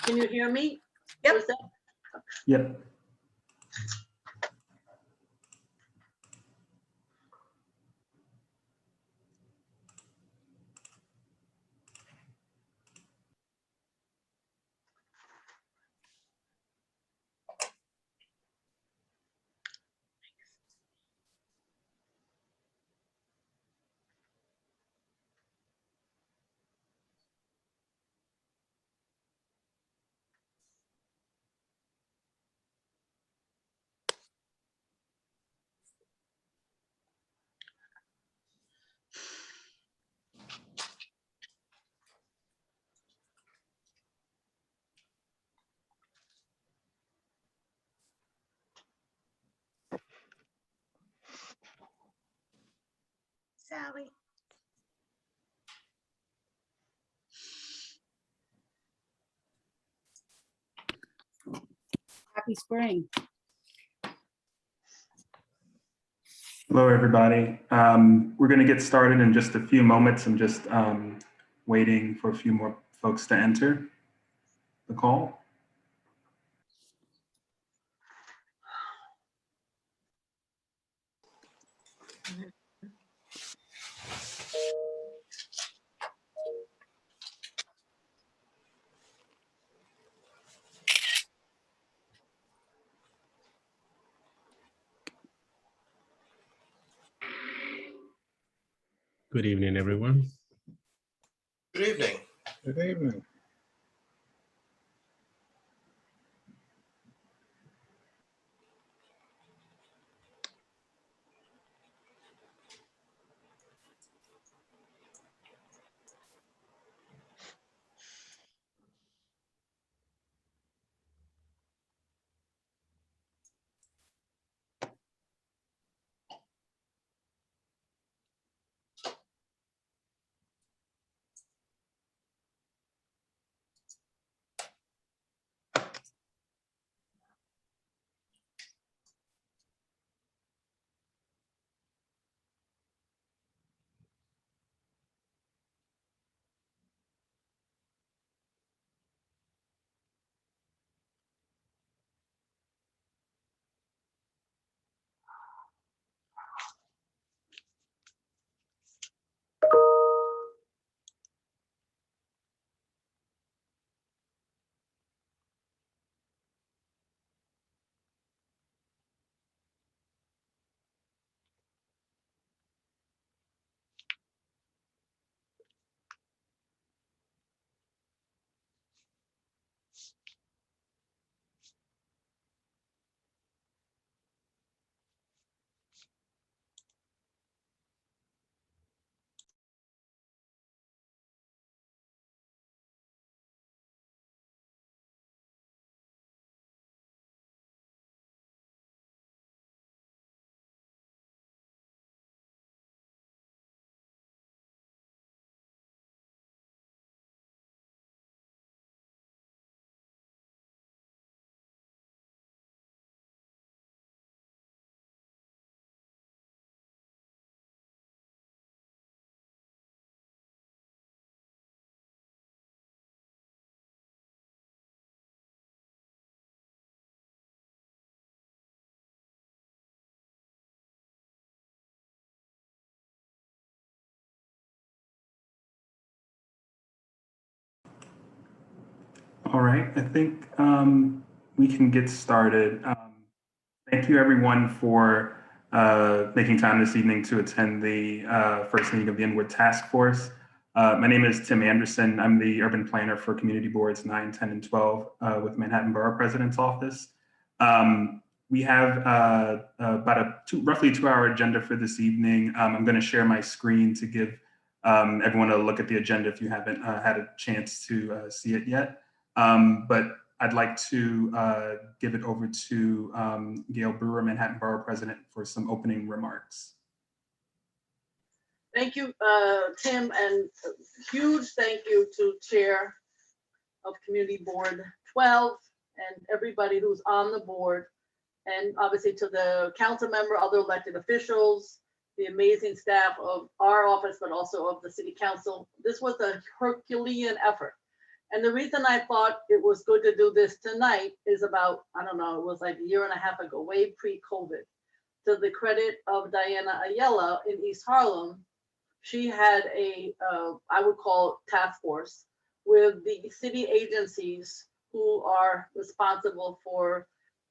Can you hear me? Yep. What's that? Yep. Sally. Happy spring. Hello, everybody. We're going to get started in just a few moments. I'm just waiting for a few more folks to enter the call. Good evening, everyone. Good evening. Good evening. All right, I think we can get started. Thank you, everyone, for making time this evening to attend the first meeting of the Inwood Task Force. My name is Tim Anderson. I'm the urban planner for community boards 9, 10, and 12 with Manhattan Borough President's Office. We have about a roughly 2-hour agenda for this evening. I'm going to share my screen to give everyone a look at the agenda if you haven't had a chance to see it yet. But I'd like to give it over to Gail Brewer, Manhattan Borough President, for some opening remarks. Thank you, Tim, and a huge thank you to Chair of Community Board 12 and everybody who's on the board, and obviously to the council member, other elected officials, the amazing staff of our office, but also of the City Council. This was a Herculean effort. And the reason I thought it was good to do this tonight is about, I don't know, it was like a year and a half ago, way pre-COVID. To the credit of Diana Ayala in East Harlem, she had a, I would call it task force with the city agencies who are responsible for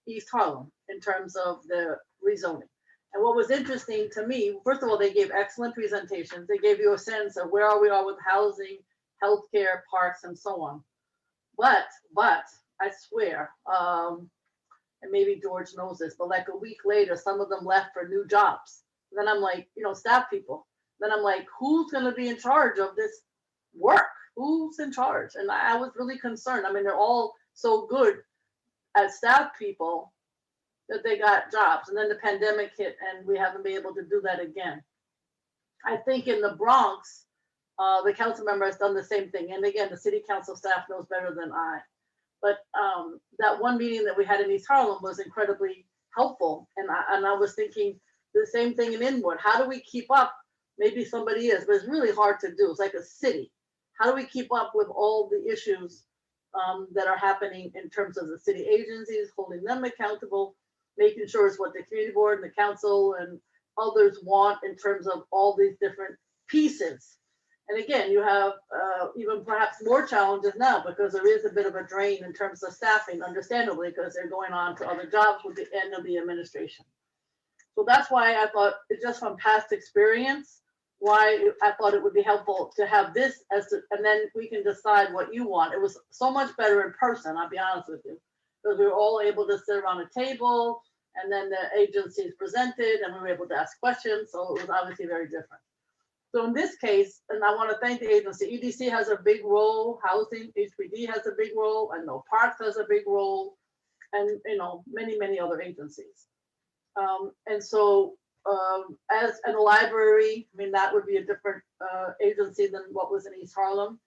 East Harlem in terms of the rezoning. And what was interesting to me, first of all, they gave excellent presentations. They gave you a sense of where we are with housing, healthcare, parks, and so on. But I swear, and maybe George knows this, but like a week later, some of them left for new jobs. Then I'm like, staff people. Then I'm like, who's going to be in charge of this work? Who's in charge? And I was really concerned. I mean, they're all so good as staff people that they got jobs. And then the pandemic hit and we haven't been able to do that again. I think in the Bronx, the council member has done the same thing. And again, the city council staff knows better than I. But that one meeting that we had in East Harlem was incredibly helpful. And I was thinking the same thing in Inwood. How do we keep up? Maybe somebody is, but it's really hard to do. It's like a city. How do we keep up with all the issues that are happening in terms of the city agencies, holding them accountable, making sure it's what the community board and the council and others want in terms of all these different pieces. And again, you have even perhaps more challenges now because there is a bit of a drain in terms of staffing, understandably, because they're going on to other jobs with the end of the administration. So that's why I thought, just from past experience, why I thought it would be helpful to have this and then we can decide what you want. It was so much better in person, I'll be honest with you, because we were all able to sit around a table and then the agencies presented and we were able to ask questions. So it was obviously very different. So in this case, and I want to thank the agency, EDC has a big role, housing, HPD has a big role, I know Parks has a big role, and many, many other agencies. And so as in a library, I mean, that would be a different agency than what was in East Harlem.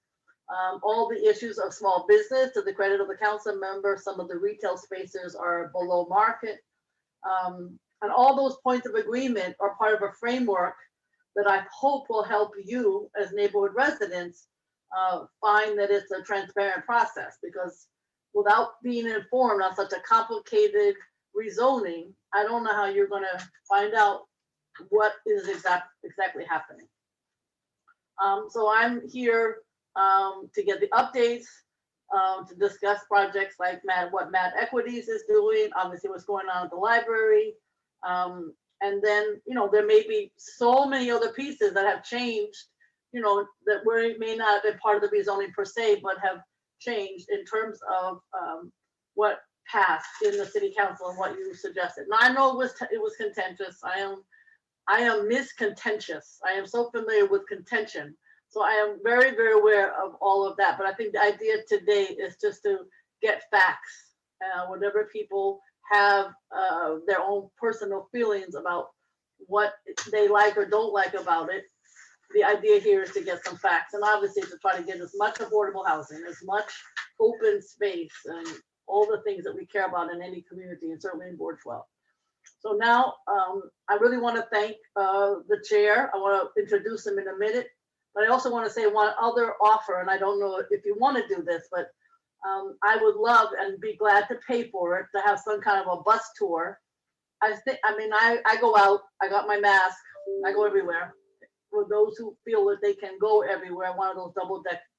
All the issues of small business, to the credit of the council member, some of the retail spaces are below market. And all those points of agreement are part of a framework that I hope will help you as neighborhood residents find that it's a transparent process, because without being informed on such a complicated rezoning, I don't know how you're going to find out what is exactly happening. So I'm here to get the updates, to discuss projects like what Mad Equities is doing, obviously what's going on at the library. And then, there may be so many other pieces that have changed, that may not have been part of the rezoning per se, but have changed in terms of what passed in the city council and what you suggested. Now I know it was contentious. I am miscontentious. I am so familiar with contention. So I am very, very aware of all of that. But I think the idea today is just to get facts, whatever people have their own personal feelings about what they like or don't like about it. The idea here is to get some facts, and obviously to try to get as much affordable housing, as much open space, and all the things that we care about in any community, and certainly in Board 12. So now I really want to thank the chair. I want to introduce him in a minute, but I also want to say one other offer, and I don't know if you want to do this, but I would love and be glad to pay for it, to have some kind of a bus tour. I go out, I got my mask, I go everywhere. For those who feel that they can go everywhere, one of those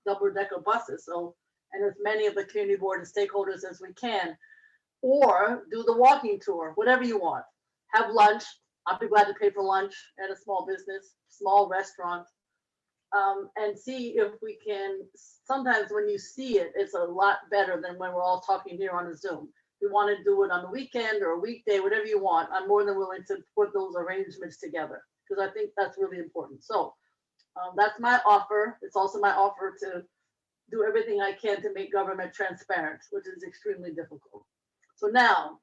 double-decker buses. So, and as many of the community board and stakeholders as we can, or do the walking tour, whatever you want. Have lunch. I'll be glad to pay for lunch at a small business, small restaurant. And see if we can, sometimes when you see it, it's a lot better than when we're all talking here on a Zoom. If you want to do it on the weekend or a weekday, whatever you want, I'm more than willing to put those arrangements together, because I think that's really important. So that's my offer. It's also my offer to do everything I can to make government transparent, which is extremely difficult. So now,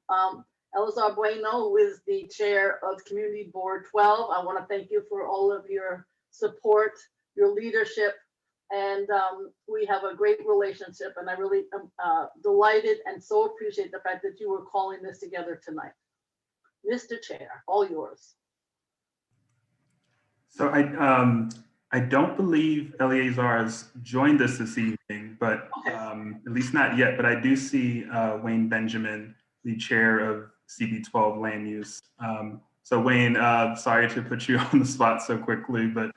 Eliza Bueno, who is the chair of Community Board 12, I want to thank you for all of your support, your leadership, and we have a great relationship, and I really am delighted and so appreciate the fact that you were calling this together tonight. Mr. Chair, all yours. So I don't believe Eleazar has joined us this evening, but Okay. at least not yet, but I do see Wayne Benjamin, the chair of CB12 Land Use. So Wayne, sorry to put you on the spot so quickly, but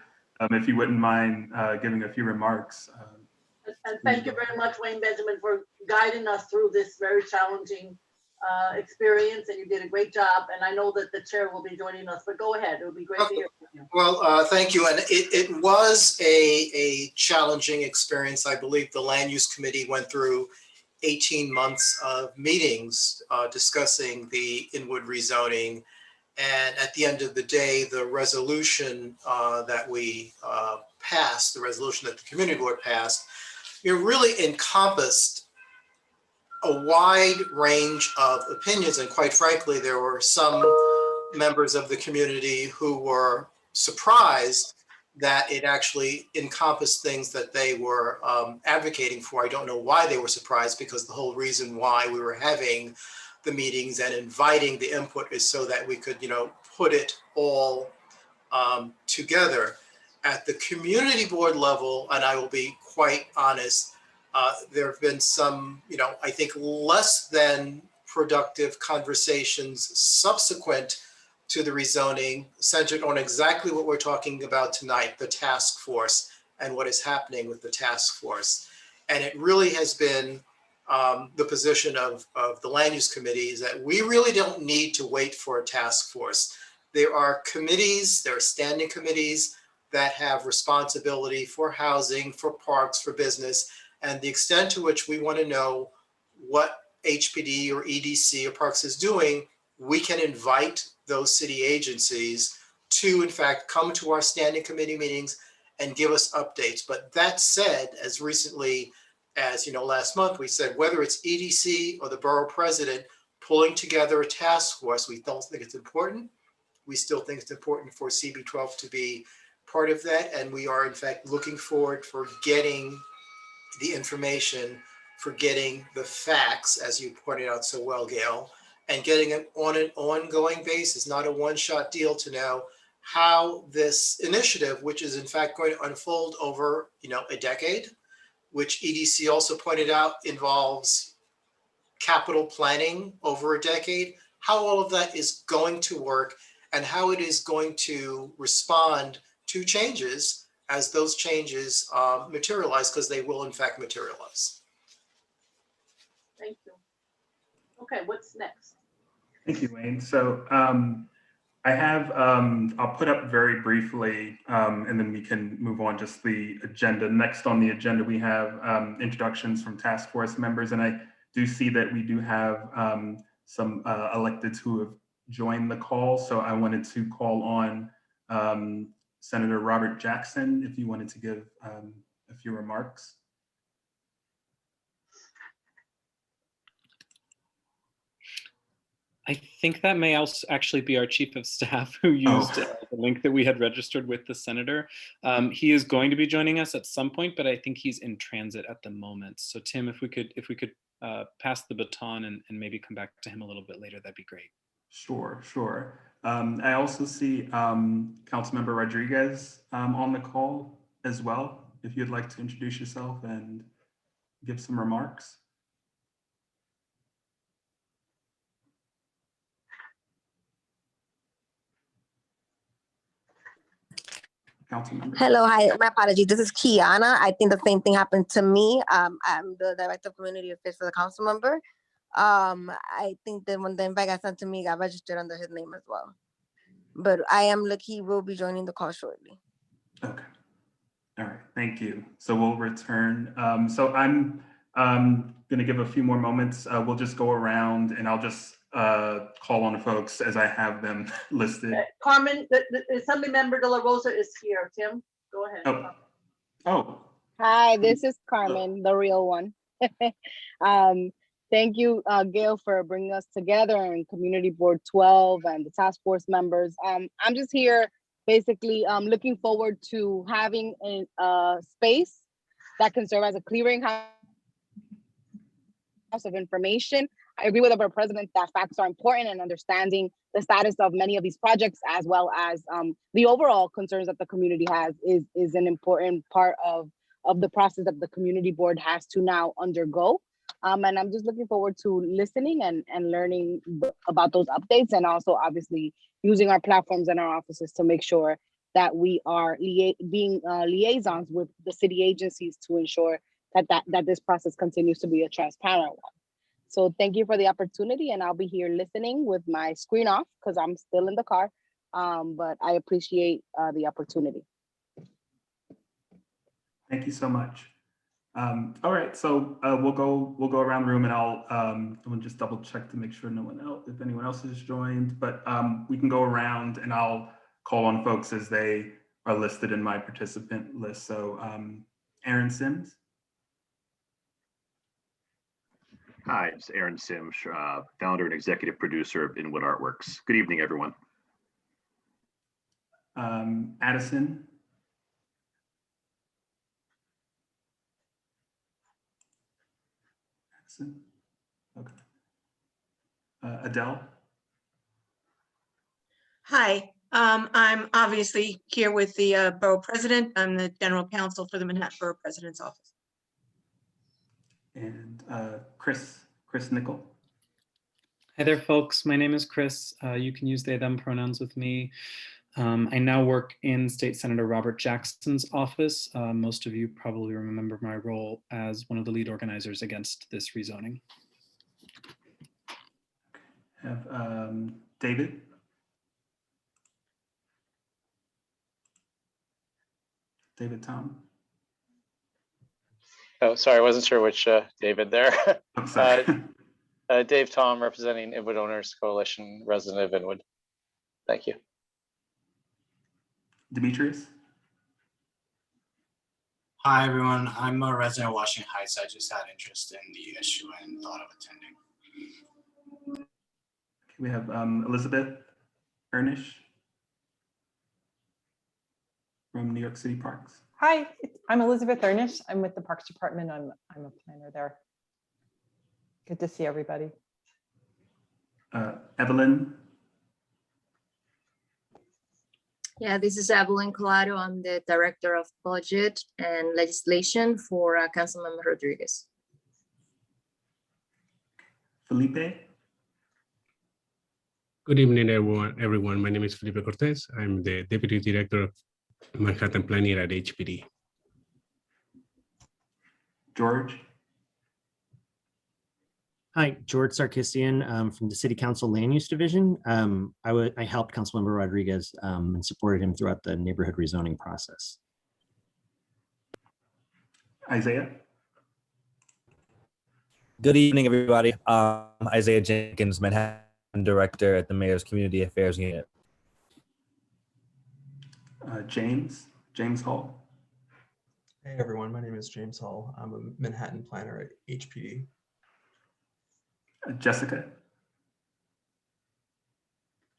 if you wouldn't mind giving a few remarks. And thank you very much, Wayne Benjamin, for guiding us through this very challenging experience, and you did a great job. And I know that the chair will be joining us, but go ahead. It would be great to hear from you. Well, thank you. And it was a challenging experience. I believe the Land Use Committee went through 18 months of meetings discussing the Inwood rezoning. And at the end of the day, the resolution that we passed, the resolution that the community board passed, it really encompassed a wide range of opinions. And quite frankly, there were some members of the community who were surprised that it actually encompassed things that they were advocating for. I don't know why they were surprised, because the whole reason why we were having the meetings and inviting the input is so that we could, put it all together. At the community board level, and I will be quite honest, there have been some, I think less than productive conversations subsequent to the rezoning, centered on exactly what we're talking about tonight, the task force and what is happening with the task force. And it really has been the position of the Land Use Committee is that we really don't need to wait for a task force. There are committees, there are standing committees that have responsibility for housing, for parks, for business, and the extent to which we want to know what HPD or EDC or Parks is doing, we can invite those city agencies to, in fact, come to our standing committee meetings and give us updates. But that said, as recently as last month, we said whether it's EDC or the borough president pulling together a task force, we don't think it's important. We still think it's important for CB12 to be part of that. And we are, in fact, looking forward for getting the information, for getting the facts, as you pointed out so well, Gail, and getting it on an ongoing basis, not a one-shot deal, to know how this initiative, which is in fact going to unfold over a decade, which EDC also pointed out involves capital planning over a decade, how all of that is going to work and how it is going to respond to changes as those changes materialize, because they will in fact materialize. Thank you. Okay, what's next? Thank you, Wayne. So I have, I'll put up very briefly, and then we can move on just the agenda. Next on the agenda, we have introductions from task force members. And I do see that we do have some electeds who have joined the call. So I wanted to call on Senator Robert Jackson, if you wanted to give a few remarks. I think that may also actually be our chief of staff who used the link that we had registered with the senator. He is going to be joining us at some point, but I think he's in transit at the moment. So Tim, if we could pass the baton and maybe come back to him a little bit later, that'd be great. Sure, sure. I also see Councilmember Rodriguez on the call as well, if you'd like to introduce yourself and give some remarks. Councilmember. Hello, hi, my apologies. This is Kiana. I think the same thing happened to me. I'm the Director of Community Affairs for the council member. I think that when the invite got sent to me, got registered under his name as well. But I am lucky will be joining the call shortly. Okay. All right, thank you. So we'll return. So I'm going to give a few more moments. We'll just go around and I'll just call on folks as I have them listed. Carmen, the Assembly Member De La Rosa is here. Tim, go ahead. Oh. Hi, this is Carmen, the real one. Thank you, Gail, for bringing us together, and Community Board 12 and the task force members. I'm just here basically looking forward to having a space that can serve as a clearinghouse of information. I agree with our president that facts are important, and understanding the status of many of these projects, as well as the overall concerns that the community has, is an important part of of the process that the community board has to now undergo. And I'm just looking forward to listening and learning about those updates, and also obviously using our platforms and our offices to make sure that we are being liaisons with the city agencies to ensure that this process continues to be a transparent one. So thank you for the opportunity, and I'll be here listening with my screen off because I'm still in the car, but I appreciate the opportunity. Thank you so much. All right, so we'll go around the room, and I'll just double check to make sure if anyone else has joined. But we can go around, and I'll call on folks as they are listed in my participant list. So Aaron Sims. Hi, it's Aaron Sims, founder and executive producer of Inwood Artworks. Good evening, everyone. Addison. Okay. Adele. Hi, I'm obviously here with the borough president. I'm the general counsel for the Manhattan Borough President's Office. And Chris Nickel. Hi there, folks. My name is Chris. You can use they, them pronouns with me. I now work in State Senator Robert Jackson's office. Most of you probably remember my role as one of the lead organizers against this rezoning. Have David. David Tom. Oh, sorry, I wasn't sure which David there. I'm sorry. Dave Tom, representing Inwood Owners Coalition, resident of Inwood. Thank you. Demetrius. Hi, everyone. I'm a resident of Washington Heights. I just had interest in the issue and thought of attending. We have Elizabeth Ernish from New York City Parks. Hi, I'm Elizabeth Ernish. I'm with the Parks Department. I'm a planner there. Good to see everybody. Evelyn. Yeah, this is Evelyn Collado. I'm the Director of Budget and Legislation for Councilmember Rodriguez. Felipe. Good evening, everyone. My name is Felipe Cortez. I'm the Deputy Director of Manhattan Planning at HPD. George. Hi, George Sarkisian from the City Council Land Use Division. I helped Councilmember Rodriguez and supported him throughout the neighborhood rezoning process. Isaiah. Good evening, everybody. Isaiah Jenkins, Manhattan Director at the Mayor's Community Affairs Unit. James Hall. Hey everyone, my name is James Hall. I'm a Manhattan planner at HPD. Jessica.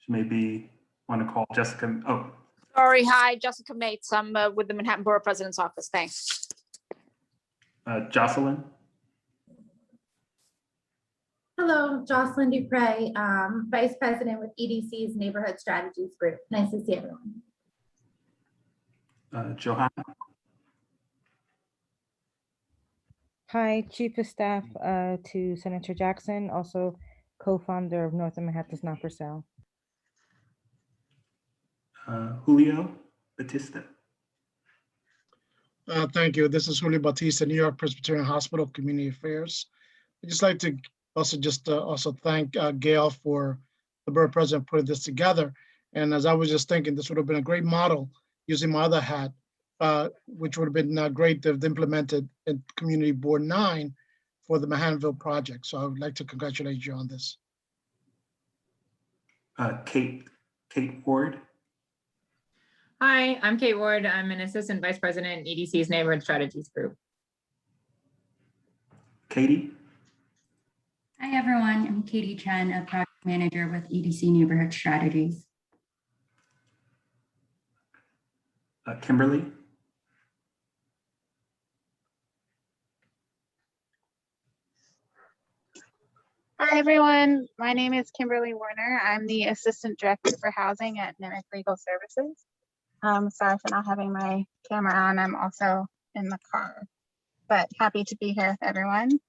She may be on a call. Jessica. Oh. Sorry. Hi, Jessica Mates. I'm with the Manhattan Borough President's Office. Thanks. Jocelyn. Hello, Jocelyn Dupre, Vice President with EDC's Neighborhood Strategies Group. Nice to see everyone. Johanna. Hi, Chief of Staff to Senator Jackson, also co-founder of North Manhattan's Not for Sale. Julio Batista. Thank you. This is Julio Batista, New York Presbyterian Hospital Community Affairs. I'd just like to also thank Gail for the Borough President putting this together. And as I was just thinking, this would have been a great model using my other hat, which would have been great to have implemented in Community Board 9 for the Manhattanville project. So I would like to congratulate you on this. Kate Ward. Hi, I'm Kate Ward. I'm an Assistant Vice President in EDC's Neighborhood Strategies Group. Katie. Hi, everyone. I'm Katie Chen, a project manager with EDC Neighborhood Strategies. Kimberly. Hi, everyone. My name is Kimberly Warner. I'm the Assistant Director for Housing at Nemick Legal Services. Sorry for not having my camera on. I'm also in the car. But happy to be here with everyone.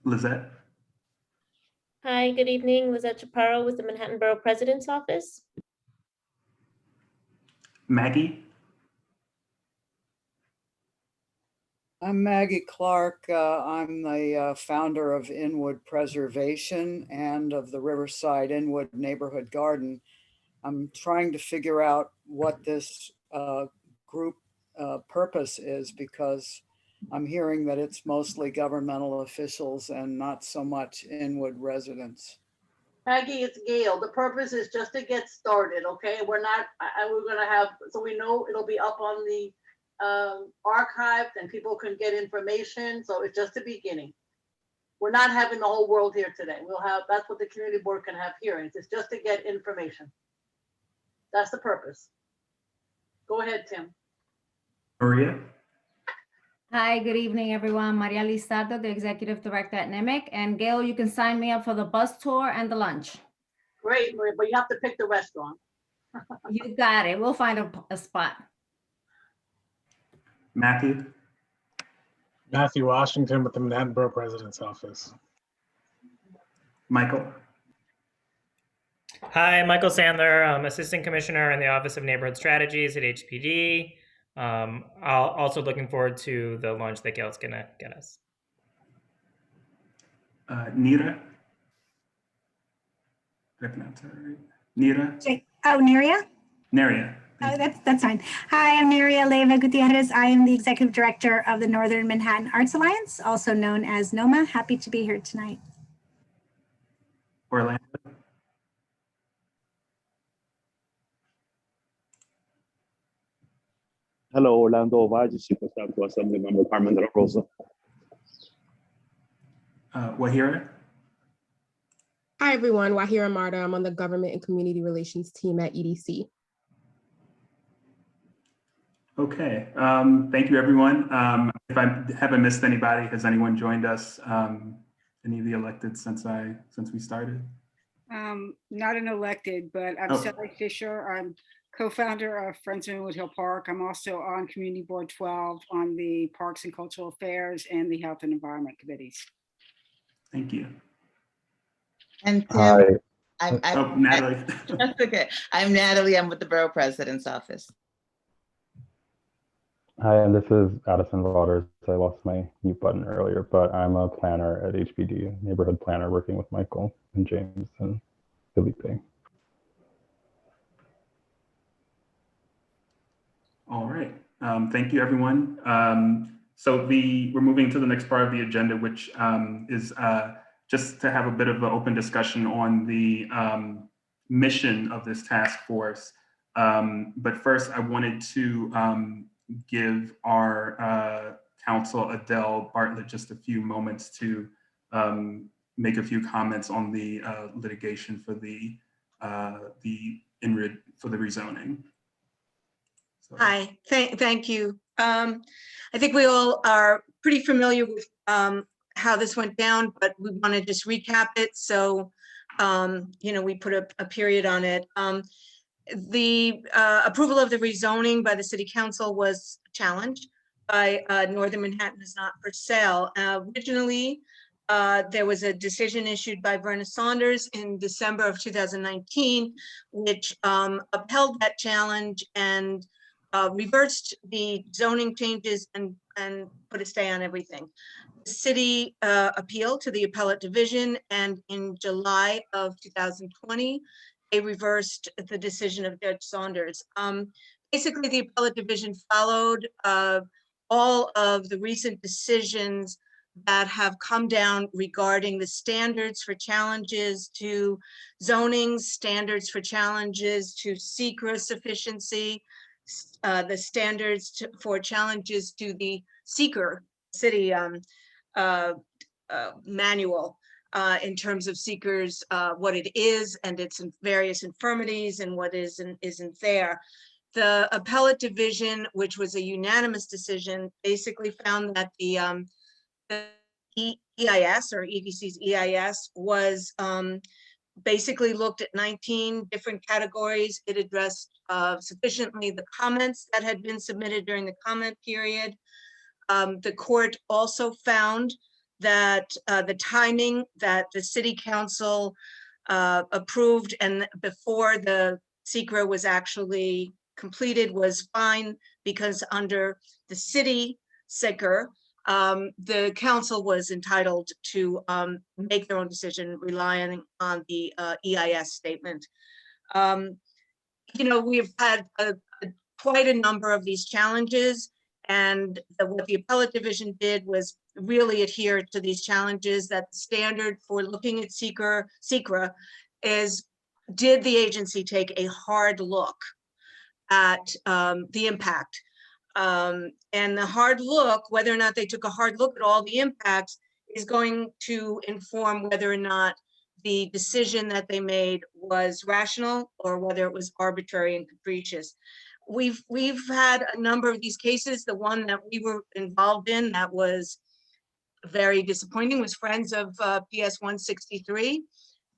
Lizette, Hi, good evening. Lizette Chaparro with the Manhattan Borough President's Office. Maggie, I'm Maggie Clark. I'm the founder of Inwood Preservation and of the Riverside Inwood Neighborhood Garden. I'm trying to figure out what this group purpose is, because I'm hearing that it's mostly governmental officials and not so much Inwood residents. Maggie, it's Gail. The purpose is just to get started, okay? We're not, we're gonna have, so we know it'll be up on the archive and people can get information. So it's just the beginning. We're not having the whole world here today. We'll have, that's what the community board can have hearings. It's just to get information. That's the purpose. Go ahead, Tim. Maria, Hi, good evening, everyone. Maria Lizardo, the Executive Director at NIMIC. And Gail, you can sign me up for the bus tour and the lunch. Great, Maria, but you have to pick the restaurant. You got it. We'll find a spot. Matthew, Matthew Washington with the Manhattan Borough President's Office. Michael, Hi, Michael Sandler. I'm Assistant Commissioner in the Office of Neighborhood Strategies at HPD. Also looking forward to the lunch that Gail's gonna get us. Nira, did I pronounce that right? Nira, Oh, Neria? Neria. Oh, that's fine. Hi, I'm Neria Leyva Gutierrez. I am the Executive Director of the Northern Manhattan Arts Alliance, also known as NOMA. Happy to be here tonight. Orlando, Hello, Orlando Valle, Chief of Staff to Assembly Member Carmen de la Rosa. Wahira, Hi, everyone. Wahira Marta. I'm on the Government and Community Relations team at EDC. okay. Thank you, everyone. If I haven't missed anybody, has anyone joined us? Any of the elected since we started? Not an elected, but I'm Sally Fisher. I'm co-founder of Friends of Inwood Hill Park. I'm also on Community Board 12 on the Parks and Cultural Affairs and the Health and Environment Committees. Thank you. And Tim, Hi. I'm Natalie. That's okay. I'm Natalie. I'm with the Borough President's Office. Hi, and this is Addison Waters. I lost my mute button earlier, but I'm a planner at HPD, neighborhood planner, working with Michael and James and Felipe. All right. Thank you, everyone. So we're moving to the next part of the agenda, which is just to have a bit of an open discussion on the mission of this task force. But first, I wanted to give our counsel, Adele Bartlett, just a few moments to make a few comments on the litigation for the Inwood for the rezoning. Hi, thank you. I think we all are pretty familiar with how this went down, but we want to just recap it. So, we put a period on it. The approval of the rezoning by the City Council was challenged by Northern Manhattan is not for sale. Originally, there was a decision issued by Verna Saunders in December of 2019, which upheld that challenge and reversed the zoning changes and put a stay on everything. The city appealed to the appellate division, and in July of 2020, they reversed the decision of Judge Saunders. Basically, the appellate division followed all of the recent decisions that have come down regarding the standards for challenges to zoning, standards for challenges to secret sufficiency, the standards for challenges to the seeker city manual in terms of seekers, what it is and its various infirmities and what isn't there. The appellate division, which was a unanimous decision, basically found that the EIS or EDC's EIS was basically looked at 19 different categories. It addressed sufficiently the comments that had been submitted during the comment period. The court also found that the timing that the city council approved and before the secret was actually completed was fine, because under the city SICR, the council was entitled to make their own decision relying on the EIS statement. You know, we've had quite a number of these challenges, and what the appellate division did was really adhere to these challenges. That the standard for looking at SICRA is, did the agency take a hard look at the impact? And the hard look, whether or not they took a hard look at all the impacts, is going to inform whether or not the decision that they made was rational or whether it was arbitrary and capricious. We've had a number of these cases. The one that we were involved in that was very disappointing was Friends of PS 163.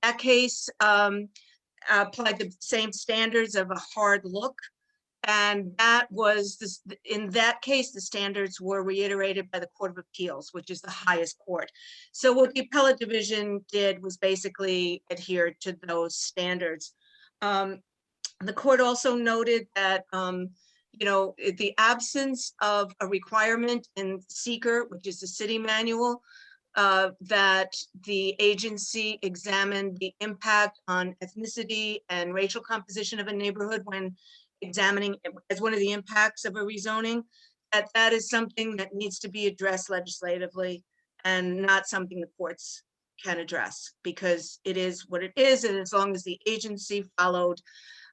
That case applied the same standards of a hard look. And that was this, in that case, the standards were reiterated by the Court of Appeals, which is the highest court. So what the appellate division did was basically adhere to those standards. The court also noted that, you know, the absence of a requirement in SEEKR, which is the city manual, that the agency examined the impact on ethnicity and racial composition of a neighborhood when examining it as one of the impacts of a rezoning, that is something that needs to be addressed legislatively and not something the courts can address, because it is what it is. And as long as the agency followed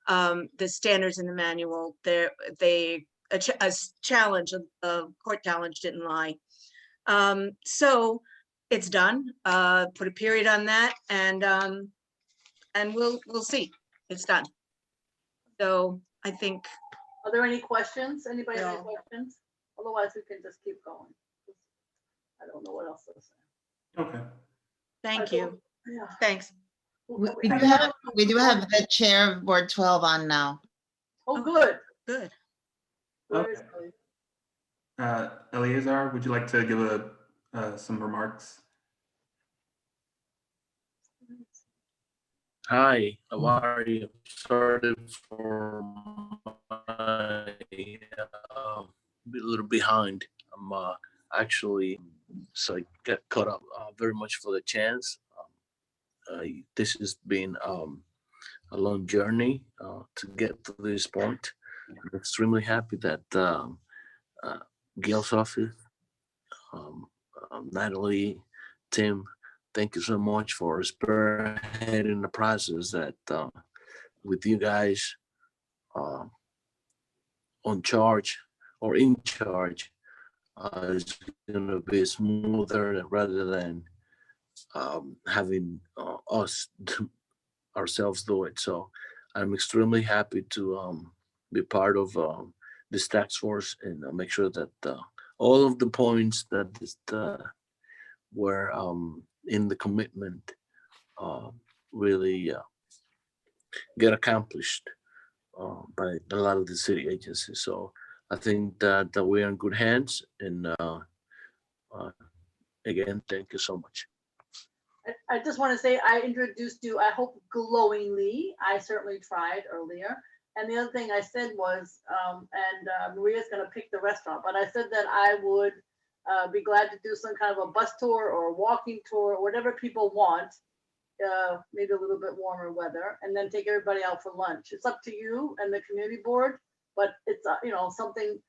the standards in the manual, a challenge, a court challenge didn't lie. So it's done. Put a period on that, and we'll see. It's done. So I think. Are there any questions? Anybody have any questions? Otherwise, we can just keep going. I don't know what else to say. Okay. Thank you. Yeah. Thanks. We do have the chair of Board 12 on now. Oh, good. Good. Okay. Eleazar, would you like to give some remarks? Hi, how are you? Sorry for my a little behind. I'm actually, so I get caught up very much for the chance. This has been a long journey to get to this point. I'm extremely happy that Gail's office, Natalie, Tim, thank you so much for spearheading the process that with you guys on charge or in charge is going to be smoother rather than having us ourselves do it. So I'm extremely happy to be part of this task force and make sure that all of the points that were in the commitment really get accomplished by a lot of the city agencies. So I think that we're in good hands. And again, thank you so much. I just want to say I introduced you, I hope glowingly. I certainly tried earlier. And the other thing I said was, Maria's going to pick the restaurant, but I said that I would be glad to do some kind of a bus tour or a walking tour, or whatever people want, maybe a little bit warmer weather, and then take everybody out for lunch. It's up to you and the community board, but it's you know, something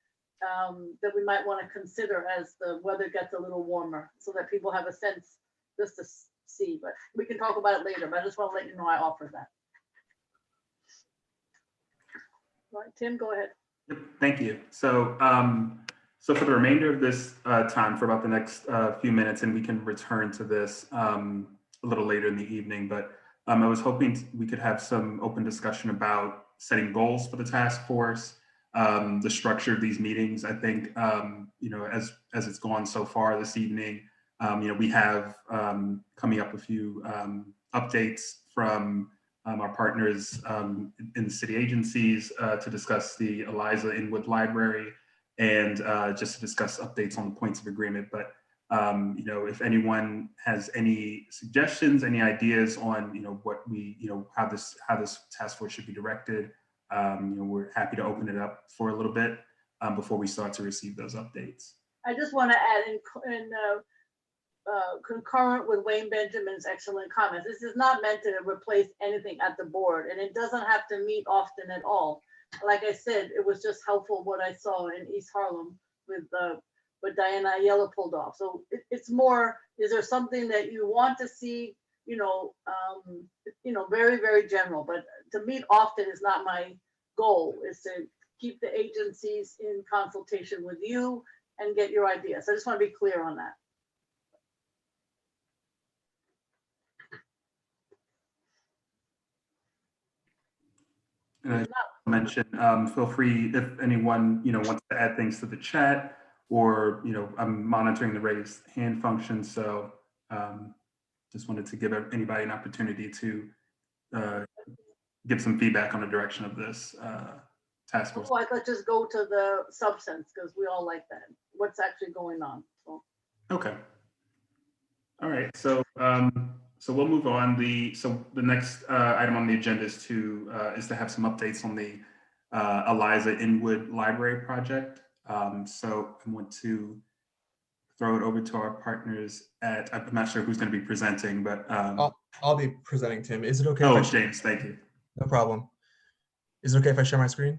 that we might want to consider as the weather gets a little warmer, so that people have a sense just to see. But we can talk about it later, but I just want to let you know I offered that. All right, Tim, go ahead. Yep, thank you. So, so for the remainder of this time, for about the next few minutes, and we can return to this a little later in the evening, but I was hoping we could have some open discussion about setting goals for the task force, the structure of these meetings. I think, you know, as it's gone so far this evening, you know, we have coming up a few updates from our partners in the city agencies to discuss the Eliza Inwood Library and just to discuss updates on the points of agreement. But you know, if anyone has any suggestions, any ideas on, you know, what we, you know, how this task force should be directed, you know, we're happy to open it up for a little bit before we start to receive those updates. I just want to add in concurrent with Wayne Benjamin's excellent comments. This is not meant to replace anything at the board, and it doesn't have to meet often at all. Like I said, it was just helpful what I saw in East Harlem with what Diana Ayala pulled off. So it's more, is there something that you want to see, you know, very, very general, but to meet often is not my goal. Is to keep the agencies in consultation with you and get your ideas. So I just want to be clear on that. And I just mention, feel free if anyone, you know, wants to add things to the chat, or, you know, I'm monitoring the raised hand function. So just wanted to give anybody an opportunity to give some feedback on the direction of this task force. Otherwise, let's just go to the substance, because we all like that. What's actually going on. So. Okay. All right. So so we'll move on. So the next item on the agenda is to have some updates on the Eliza Inwood Library project. So I want to throw it over to our partners at, I'm not sure who's going to be presenting, but I'll be presenting, Tim. Is it okay? Oh, if I James, thank you. No problem. Is it okay if I share my screen?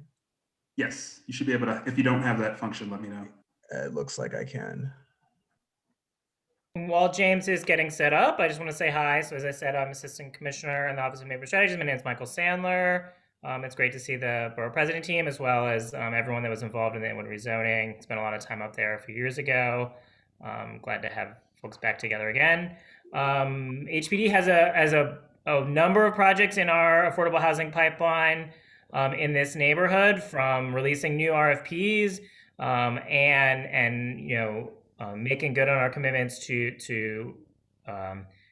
Yes, you should be able to. If you don't have that function, let me know. It looks like I can. While James is getting set up, I just want to say hi. So as I said, I'm Assistant Commissioner in the Office of Neighborhood Strategies. My name is Michael Sandler. It's great to see the Borough President team, as well as everyone that was involved in the Inwood rezoning. Spent a lot of time up there a few years ago. Glad to have folks back together again. HPD has a number of projects in our affordable housing pipeline in this neighborhood, from releasing new RFPs and you know, making good on our commitments to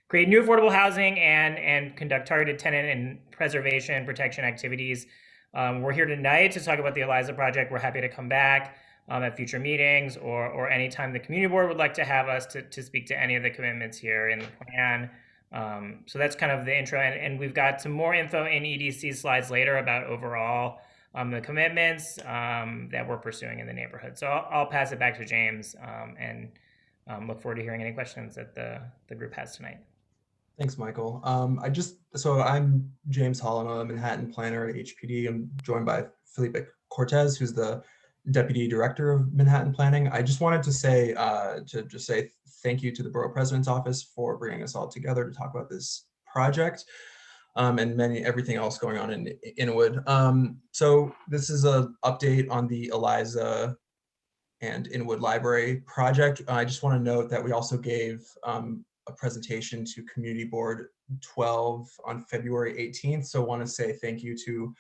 create new affordable housing and conduct targeted tenant and preservation protection activities. We're here tonight to talk about the Eliza project. We're happy to come back at future meetings or anytime the community board would like to have us to speak to any of the commitments here in the plan. So that's kind of the intro, and we've got some more info in EDC slides later about overall the commitments that we're pursuing in the neighborhood. So I'll pass it back to James and look forward to hearing any questions that the group has tonight. Thanks, Michael. So I'm James Hall. I'm a Manhattan planner at HPD. I'm joined by Felipe Cortez, who's the Deputy Director of Manhattan Planning. I just wanted to say thank you to the Borough President's Office for bringing us all together to talk about this project and everything else going on in Inwood. So this is an update on the Eliza and Inwood Library project. I just want to note that we also gave a presentation to Community Board 12 on February 18th. So I want to say thank you to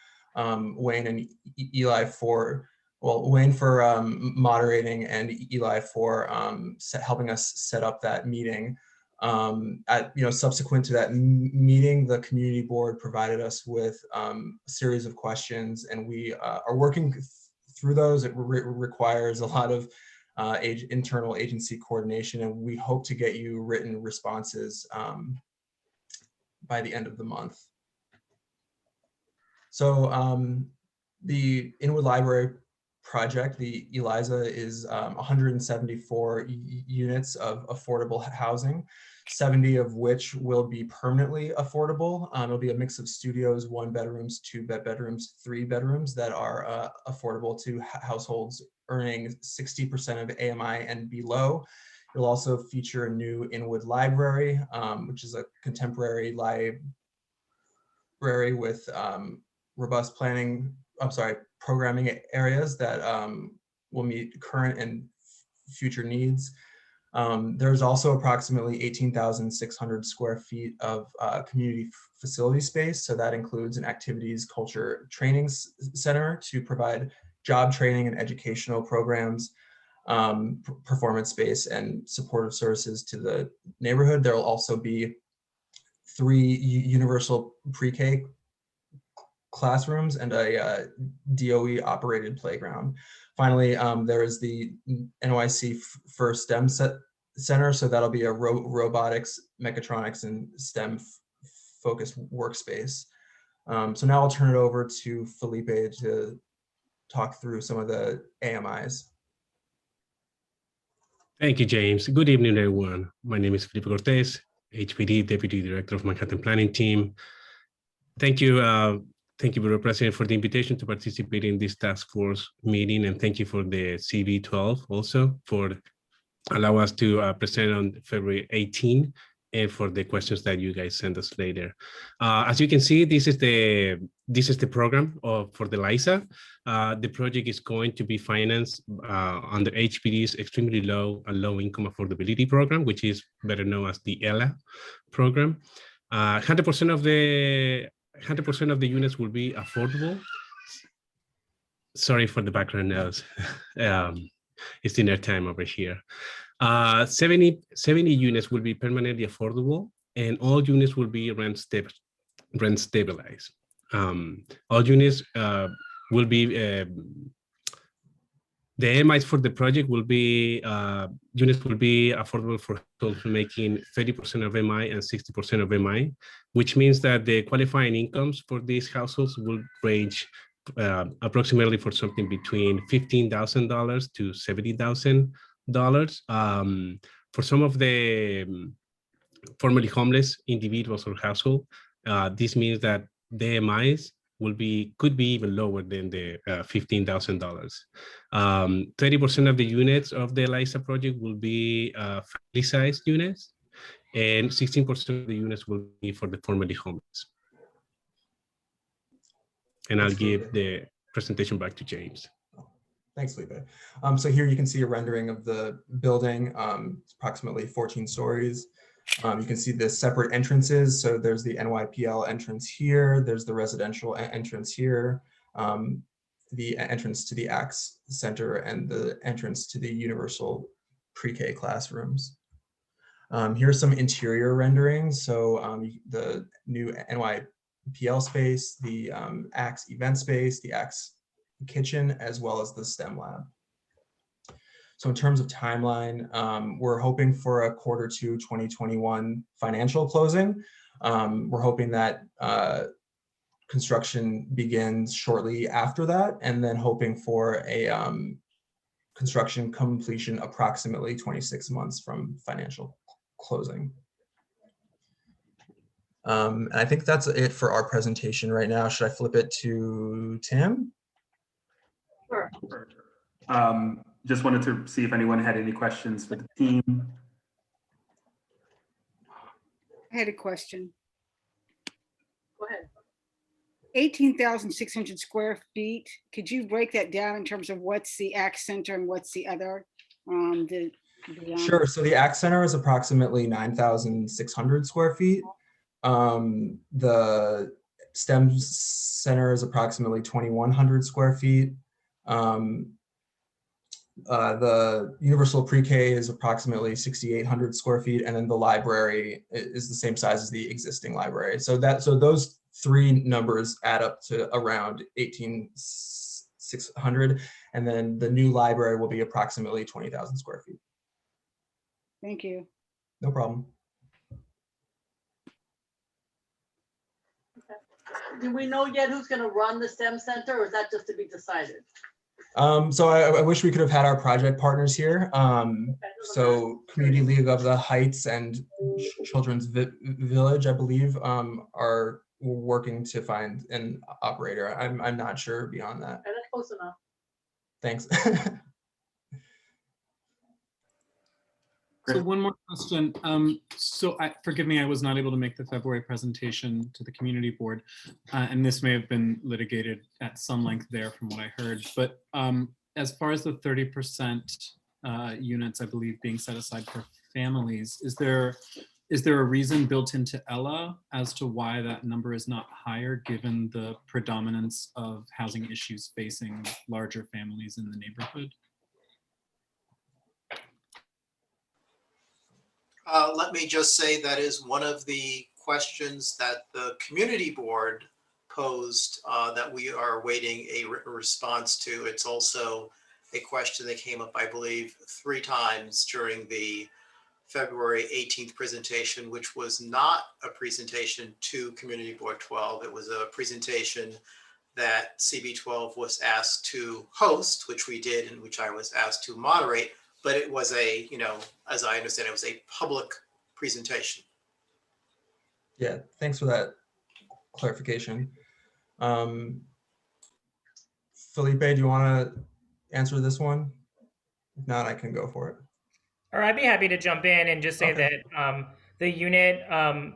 Wayne and Eli for moderating, and Eli for helping us set up that meeting. Subsequent to that meeting, the community board provided us with a series of questions, and we are working through those. It requires a lot of internal agency coordination, and we hope to get you written responses by the end of the month. So the Inwood Library project, the Eliza, is 174 units of affordable housing, 70 of which will be permanently affordable. It'll be a mix of studios, 1 bedrooms, 2 bedrooms, 3 bedrooms that are affordable to households earning 60% of AMI and below. It'll also feature a new Inwood library, which is a contemporary library with robust programming areas that will meet current and future needs. There's also approximately 18,600 square feet of community facility space. So that includes an activities, culture, training center to provide job training and educational programs, performance space, and supportive services to the neighborhood. There will also be 3 universal pre-K classrooms and a DOE operated playground. Finally, there is the NYC for STEM Center, so that'll be a robotics, mechatronics, and STEM focused workspace. So now I'll turn it over to Felipe to talk through some of the AMIs. Thank you, James. Good evening, everyone. My name is Felipe Cortez, HPD Deputy Director of Manhattan Planning Team. Thank you, Bureau President, for the invitation to participate in this task force meeting, and thank you for the CV12 also for allow us to present on February 18 and for the questions that you guys send us later. As you can see, this is the program for the Eliza. The project is going to be financed under HPD's extremely low income affordability program, which is better known as the ELA program. 100% of the units will be affordable. Sorry for the background noise. It's dinner time over here. 70 units will be permanently affordable, and all units will be rent stabilized. All units will be the MIs for the project will be units will be affordable for households making 30% of MI and 60% of MI, which means that the qualifying incomes for these households will range approximately for something between $15,000 to $70,000. For some of the formerly homeless individuals or household, this means that the MIs could be even lower than the $15,000. 30% of the units of the Eliza project will be family-sized units, and 16% of the units will be for the formerly homeless. And I'll give the presentation back to James. Thanks, Felipe. So here you can see a rendering of the building. It's approximately 14 stories. You can see the separate entrances. So there's the NYPL entrance here. There's the residential entrance here, the entrance to the ACTS Center, and the entrance to the universal pre-K classrooms. Here's some interior renderings. So the new NYPL space, the ACTS event space, the ACTS kitchen, as well as the STEM lab. So in terms of timeline, we're hoping for a Q2 2021 financial closing. We're hoping that construction begins shortly after that, and then hoping for a construction completion approximately 26 months from financial closing. And I think that's it for our presentation right now. Should I flip it to Tim? Sure. Just wanted to see if anyone had any questions for the team. I had a question. Go ahead. 18,600 square feet. Could you break that down in terms of what's the ACT Center and what's the other? Sure. So the ACT Center is approximately 9,600 square feet. The STEM Center is approximately 2,100 square feet. The universal pre-K is approximately 6,800 square feet, and then the library is the same size as the existing library. So those three numbers add up to around 18,600, and then the new library will be approximately 20,000 square feet. Thank you. No problem. Do we know yet who's going to run the STEM Center, or is that just to be decided? So I wish we could have had our project partners here. So Community League of the Heights and Children's Village, I believe, are working to find an operator. I'm not sure beyond that. Okay, that's close enough. Thanks. So one more question. Forgive me, I was not able to make the February presentation to the community board, and this may have been litigated at some length there from what I heard. But as far as the 30% units, I believe, being set aside for families, is there a reason built into ELA as to why that number is not higher, given the predominance of housing issues facing larger families in the neighborhood? Let me just say that is one of the questions that the community board posed that we are awaiting a written response to. It's also a question that came up, I believe, 3 times during the February 18th presentation, which was not a presentation to Community Board 12. It was a presentation that CB12 was asked to host, which we did, and which I was asked to moderate, but it was a, as I understand, it was a public presentation. Yeah, thanks for that clarification. Felipe, do you want to answer this one? If not, I can go for it. Or I'd be happy to jump in and just say that the unit,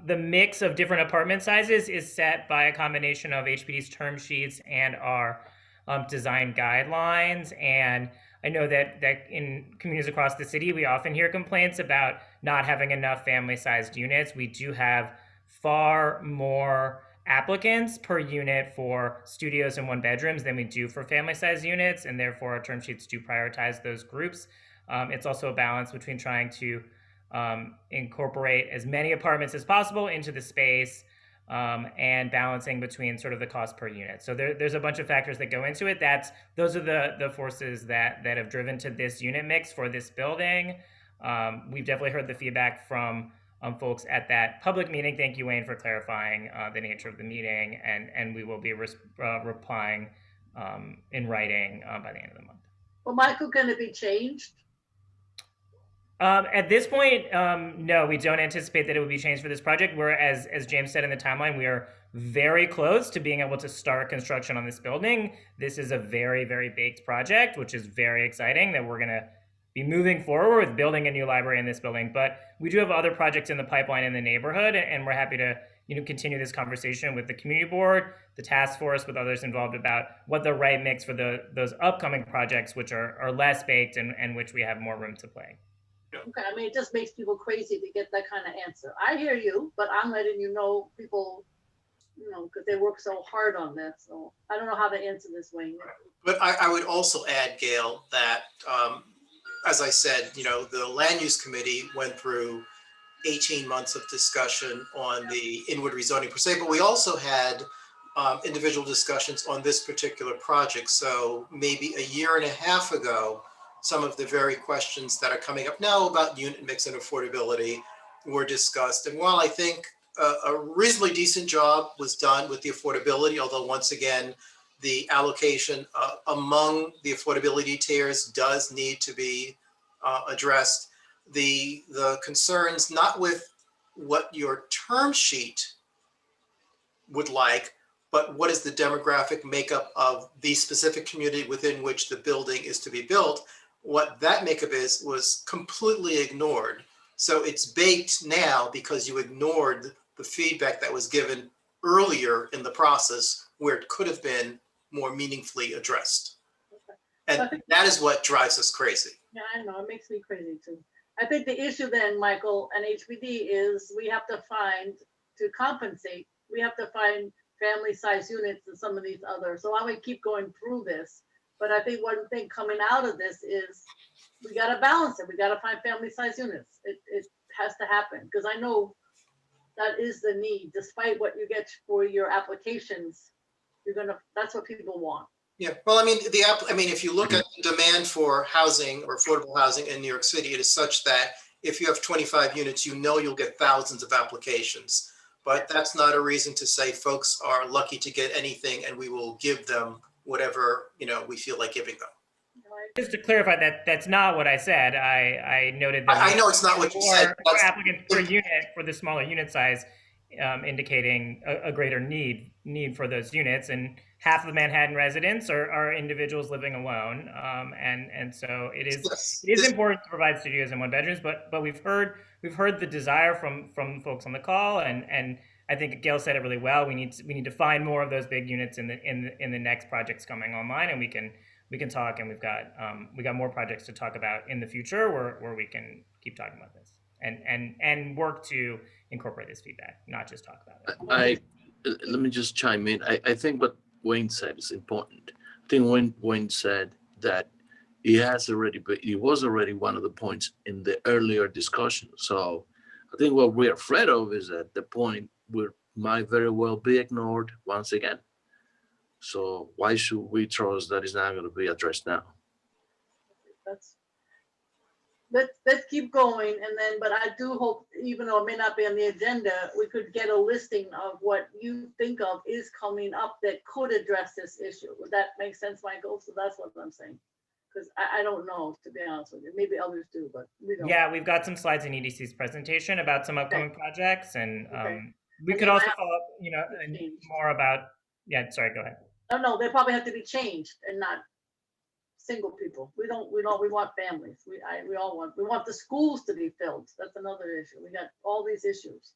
the mix of different apartment sizes is set by a combination of HPD's term sheets and our design guidelines. And I know that in communities across the city, we often hear complaints about not having enough family-sized units. We do have far more applicants per unit for studios and 1-bedrooms than we do for family-sized units, and therefore our term sheets do prioritize those groups. It's also a balance between trying to incorporate as many apartments as possible into the space and balancing between sort of the cost per unit. So there's a bunch of factors that go into it. Those are the forces that have driven to this unit mix for this building. We've definitely heard the feedback from folks at that public meeting. Thank you, Wayne, for clarifying the nature of the meeting, and we will be replying in writing by the end of the month. Well, Michael, can it be changed? At this point, no, we don't anticipate that it would be changed for this project. We're, as James said in the timeline, we are very close to being able to start construction on this building. This is a very, very baked project, which is very exciting that we're going to be moving forward with building a new library in this building. But we do have other projects in the pipeline in the neighborhood, and we're happy to continue this conversation with the community board, the task force, with others involved about what the right mix for those upcoming projects, which are less baked and which we have more room to play. Okay, I mean, it just makes people crazy to get that kind of answer. I hear you, but I'm letting you know people, because they work so hard on this. So I don't know how to answer this, Wayne. But I would also add, Gail, that as I said, the land use committee went through 18 months of discussion on the Inwood rezoning per se, but we also had individual discussions on this particular project. So maybe a year and a half ago, some of the very questions that are coming up now about unit mix and affordability were discussed. And while I think a reasonably decent job was done with the affordability, although once again, the allocation among the affordability tiers does need to be addressed. The concerns, not with what your term sheet would like, but what is the demographic makeup of the specific community within which the building is to be built. What that makeup was completely ignored. So it's baked now because you ignored the feedback that was given earlier in the process where it could have been more meaningfully addressed. And that is what drives us crazy. Yeah, I know, it makes me crazy too. I think the issue then, Michael, and HPD is we have to find, to compensate, we have to find family-sized units in some of these others. So I would keep going through this. But I think one thing coming out of this is we got to balance it. We got to find family-sized units. It has to happen because I know that is the need. Despite what you get for your applications, that's what people want. Yeah, well, I mean, if you look at the demand for housing or affordable housing in New York City, it is such that if you have 25 units, you'll get thousands of applications. But that's not a reason to say folks are lucky to get anything and we will give them whatever we feel like giving them. Just to clarify, that's not what I said. I noted that I know it's not what you said. More applicants per unit for the smaller unit size, indicating a greater need for those units. And half of the Manhattan residents are individuals living alone, and so it is important to provide studios and 1-bedrooms. But we've heard the desire from folks on the call, and I think Gail said it really well. We need to find more of those big units in the next projects coming online, and we can talk. And we've got more projects to talk about in the future where we can keep talking about this and work to incorporate this feedback, not just talk about it. Let me just chime in. I think what Wayne said is important. I think Wayne said that it was already one of the points in the earlier discussion. So I think what we're afraid of is at the point might very well be ignored once again. So why should we trust that it's not going to be addressed now? Let's keep going, and then, but I do hope, even though it may not be on the agenda, we could get a listing of what you think of is coming up that could address this issue. Would that make sense, Michael? So that's what I'm saying. Because I don't know, to be honest with you. Maybe others do, but we don't. Yeah, we've got some slides in EDC's presentation about some upcoming projects, and we And could they also might follow up, and more about. Yeah, sorry, go ahead. No, they probably have to be changed and not single people. We want families. We want the schools to be filled. That's another issue. We got all these issues.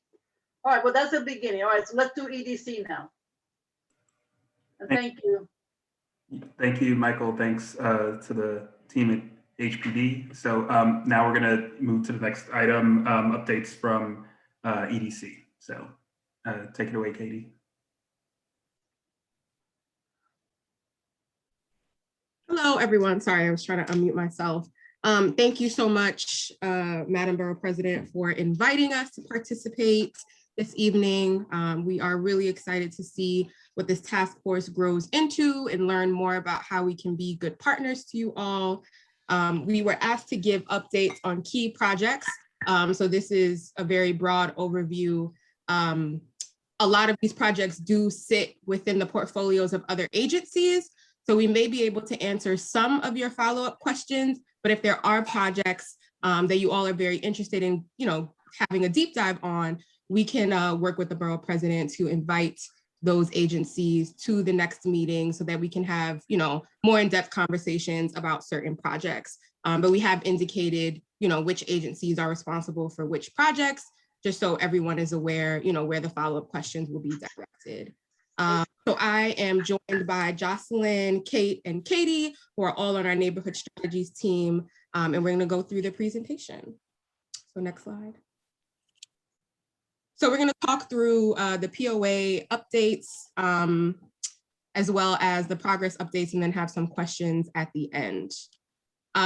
All right, well, that's the beginning. All right, so let's do EDC now. And thank you. Thank you, Michael. Thanks to the team at HPD. So now we're going to move to the next item, updates from EDC. So take it away, Katie. Hello, everyone. Sorry, I was trying to unmute myself. Thank you so much, Madam Borough President, for inviting us to participate this evening. We are really excited to see what this task force grows into and learn more about how we can be good partners to you all. We were asked to give updates on key projects. So this is a very broad overview. A lot of these projects do sit within the portfolios of other agencies. So we may be able to answer some of your follow-up questions, but if there are projects that you all are very interested in, having a deep dive on, we can work with the borough president to invite those agencies to the next meeting so that we can have, more in-depth conversations about certain projects. But we have indicated, which agencies are responsible for which projects, just so everyone is aware, where the follow-up questions will be directed. So I am joined by Jocelyn, Kate, and Katie, who are all on our neighborhood strategies team, and we're going to go through the presentation. So next slide. So we're going to talk through the POA updates, as well as the progress updates, and then have some questions at the end.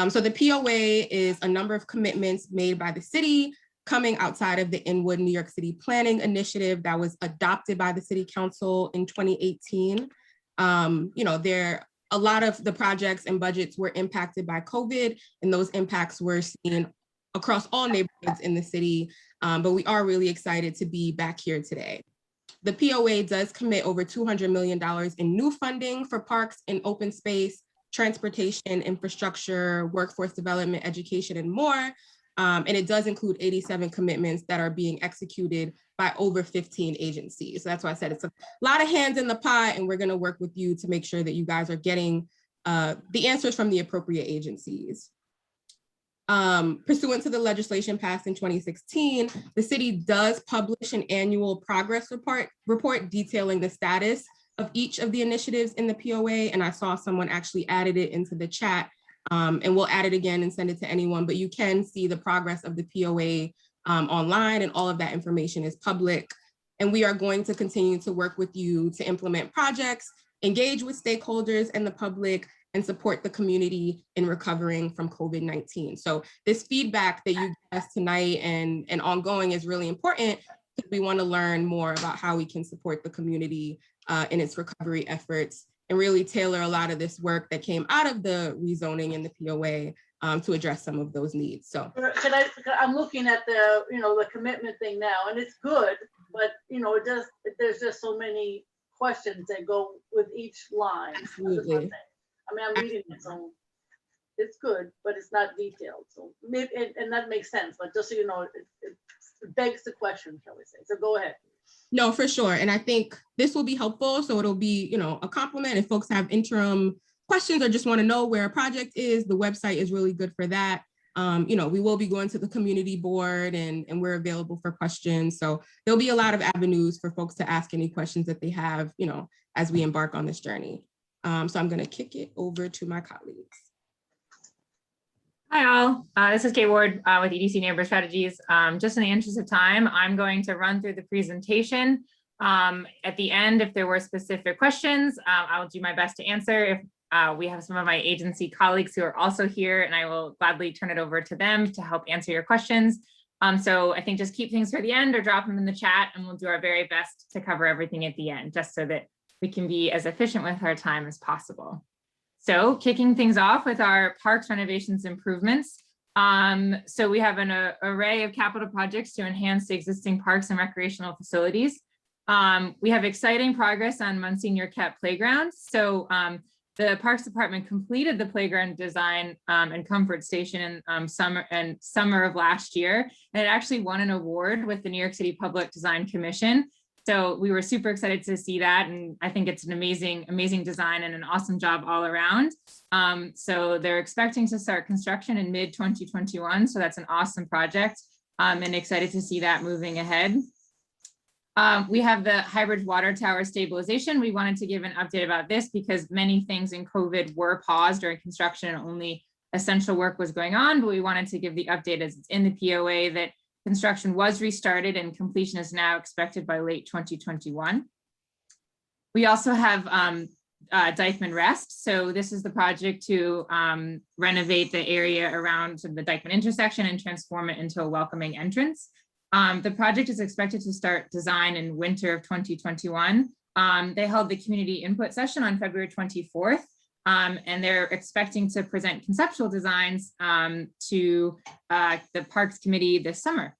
So the POA is a number of commitments made by the city coming outside of the Inwood, New York City Planning Initiative that was adopted by the City Council in 2018. A lot of the projects and budgets were impacted by COVID, and those impacts were seen across all neighborhoods in the city, but we are really excited to be back here today. The POA does commit over $200 million in new funding for parks and open space, transportation, infrastructure, workforce development, education, and more. And it does include 87 commitments that are being executed by over 15 agencies. So that's why I said it's a lot of hands in the pot, and we're going to work with you to make sure that you guys are getting the answers from the appropriate agencies. Pursuant to the legislation passed in 2016, the city does publish an annual progress report detailing the status of each of the initiatives in the POA. And I saw someone actually added it into the chat. And we'll add it again and send it to anyone, but you can see the progress of the POA online, and all of that information is public. And we are going to continue to work with you to implement projects, engage with stakeholders and the public, and support the community in recovering from COVID-19. So this feedback that you give us tonight and ongoing is really important, because we want to learn more about how we can support the community in its recovery efforts, and really tailor a lot of this work that came out of the rezoning and the POA to address some of those needs. So I'm looking at the commitment thing now, and it's good, but there's just so many questions that go with each line. Absolutely. I mean, I'm reading it, so it's good, but it's not detailed. So maybe, and that makes sense, but just so you know, it begs the question, shall we say. So go ahead. No, for sure. And I think this will be helpful. So it'll be, a compliment. If folks have interim questions or just want to know where a project is, the website is really good for that. We will be going to the community board, and we're available for questions. So there'll be a lot of avenues for folks to ask any questions that they have, as we embark on this journey. So I'm going to kick it over to my colleagues. Hi all, this is Kate Ward with EDC Neighborhood Strategies. Just in the interest of time, I'm going to run through the presentation. At the end, if there were specific questions, I'll do my best to answer. If we have some of my agency colleagues who are also here, and I will gladly turn it over to them to help answer your questions. So I think just keep things for the end or drop them in the chat and we'll do our very best to cover everything at the end, just so that we can be as efficient with our time as possible. So kicking things off with our parks renovations improvements. So we have an array of capital projects to enhance the existing parks and recreational facilities. We have exciting progress on Monsignor Kett Playground. So the Parks Department completed the playground design and comfort station in summer of last year, and it actually won an award with the New York City Public Design Commission. So we were super excited to see that, and I think it's an amazing design and an awesome job all around. So they're expecting to start construction in mid-2021, so that's an awesome project, and excited to see that moving ahead. We have the hybrid water tower stabilization. We wanted to give an update about this because many things in COVID were paused during construction and only essential work was going on, but we wanted to give the update as it's in the POA that construction was restarted and completion is now expected by late 2021. We also have Dykeman Rest. So this is the project to renovate the area around the Dykeman intersection and transform it into a welcoming entrance. The project is expected to start design in winter of 2021. They held the community input session on February 24th, and they're expecting to present conceptual designs to the Parks Committee this summer.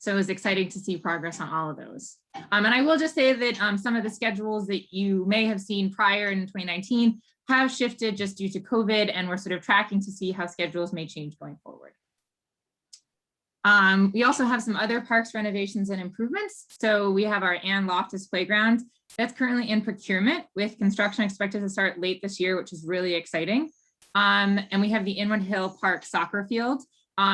So it was exciting to see progress on all of those. And I will just say that some of the schedules that you may have seen prior in 2019 have shifted just due to COVID, and we're sort of tracking to see how schedules may change going forward. We also have some other parks renovations and improvements. So we have our Ann Loftus Playground that's currently in procurement with construction expected to start late this year, which is really exciting. And we have the Inwood Hill Park soccer field.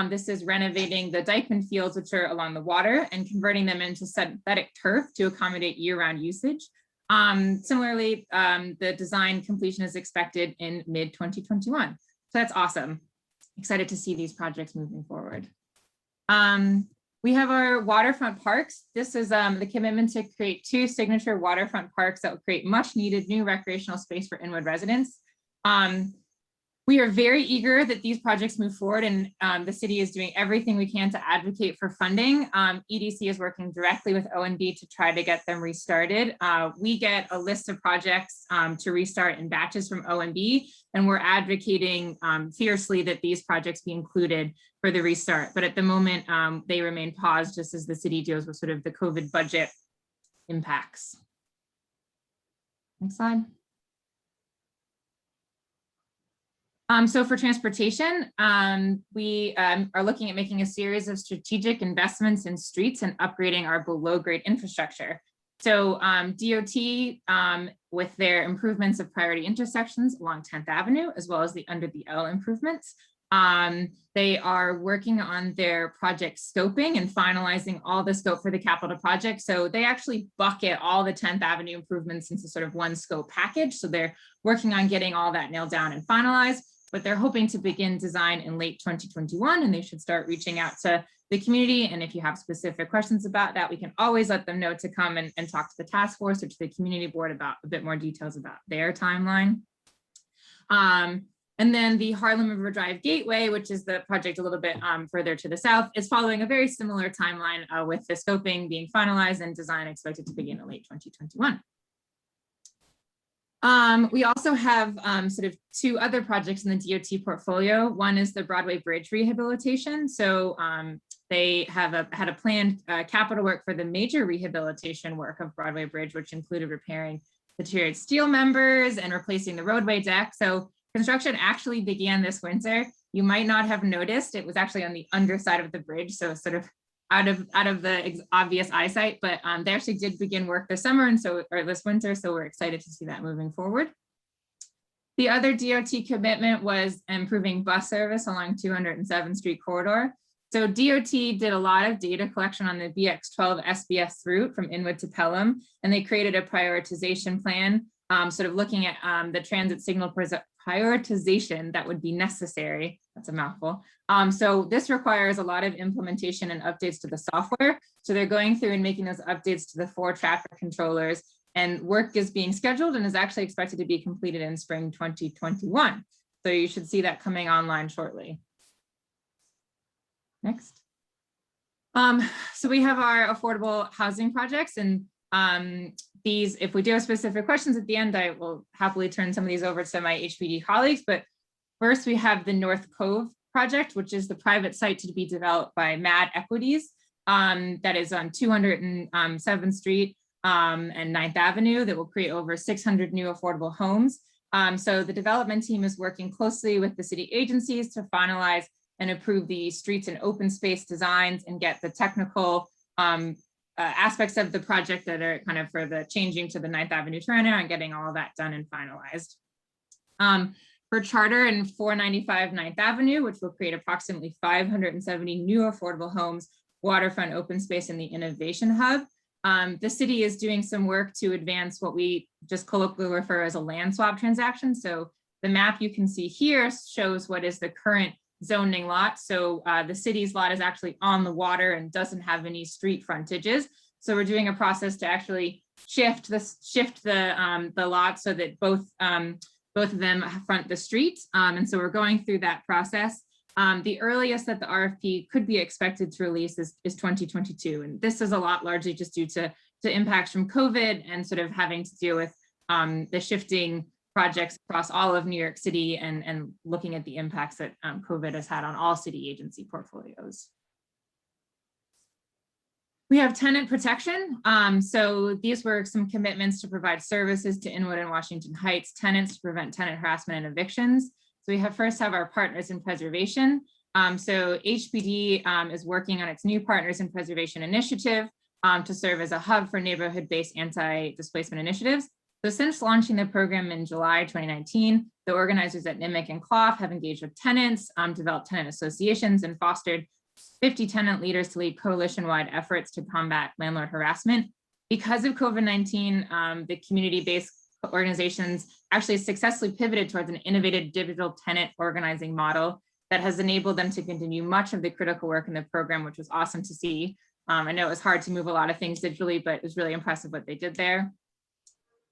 This is renovating the Dykeman fields, which are along the water, and converting them into synthetic turf to accommodate year-round usage. Similarly, the design completion is expected in mid-2021. So that's awesome. Excited to see these projects moving forward. We have our Waterfront Parks. This is the commitment to create 2 signature waterfront parks that will create much needed new recreational space for Inwood residents. We are very eager that these projects move forward, and the city is doing everything we can to advocate for funding. EDC is working directly with ONB to try to get them restarted. We get a list of projects to restart in batches from ONB, and we're advocating fiercely that these projects be included for the restart. But at the moment, they remain paused just as the city deals with sort of the COVID budget impacts. Next slide. So for transportation, we are looking at making a series of strategic investments in streets and upgrading our below grade infrastructure. So DOT, with their improvements of priority intersections along 10th Avenue, as well as the under the L improvements, they are working on their project scoping and finalizing all the scope for the capital project. So they actually bucket all the 10th Avenue improvements into sort of one scope package. So they're working on getting all that nailed down and finalized, but they're hoping to begin design in late 2021, and they should start reaching out to the community. And if you have specific questions about that, we can always let them know to come and talk to the task force or to the community board about a bit more details about their timeline. And then the Harlem River Drive Gateway, which is the project a little bit further to the south, is following a very similar timeline with the scoping being finalized and design expected to begin in late 2021. We also have sort of 2 other projects in the DOT portfolio. One is the Broadway Bridge rehabilitation. So they have had a planned capital work for the major rehabilitation work of Broadway Bridge, which included repairing deteriorated steel members and replacing the roadway deck. So construction actually began this winter. You might not have noticed, it was actually on the underside of the bridge, so sort of out of the obvious eyesight, but they actually did begin work this summer or this winter, so we're excited to see that moving forward. The other DOT commitment was improving bus service along 207th Street corridor. So DOT did a lot of data collection on the BX12 SBS route from Inwood to Pelham, and they created a prioritization plan, sort of looking at the transit signal prioritization that would be necessary. That's a mouthful. So this requires a lot of implementation and updates to the software. So they're going through and making those updates to the 4 traffic controllers, and work is being scheduled and is actually expected to be completed in spring 2021. So you should see that coming online shortly. Next. So we have our affordable housing projects, and these, if we do have specific questions at the end, I will happily turn some of these over to my HPD colleagues. But first, we have the North Cove project, which is the private site to be developed by Mad Equities. That is on 207th Street and 9th Avenue, that will create over 600 new affordable homes. So the development team is working closely with the city agencies to finalize and approve the streets and open space designs and get the technical aspects of the project that are kind of for the changing to the 9th Avenue turnout and getting all of that done and finalized. For Charter and 495 9th Avenue, which will create approximately 570 new affordable homes, waterfront open space in the Innovation Hub. The city is doing some work to advance what we just colloquially refer as a land swap transaction. So the map you can see here shows what is the current zoning lot. So the city's lot is actually on the water and doesn't have any street frontages. So we're doing a process to actually shift the lot so that both of them front the street. And so we're going through that process. The earliest that the RFP could be expected to release is 2022. And this is a lot largely just due to impacts from COVID and sort of having to deal with the shifting projects across all of New York City and looking at the impacts that COVID has had on all city agency portfolios. We have tenant protection. So these were some commitments to provide services to Inwood and Washington Heights tenants to prevent tenant harassment and evictions. So we first have our partners in preservation. So HPD is working on its new Partners in Preservation initiative to serve as a hub for neighborhood-based anti-displacement initiatives. So since launching the program in July 2019, the organizers at NIMIC and CLOF have engaged with tenants, developed tenant associations, and fostered 50 tenant leaders to lead coalition-wide efforts to combat landlord harassment. Because of COVID-19, the community-based organizations actually successfully pivoted towards an innovative digital tenant organizing model that has enabled them to continue much of the critical work in the program, which was awesome to see. I know it was hard to move a lot of things digitally, but it was really impressive what they did there.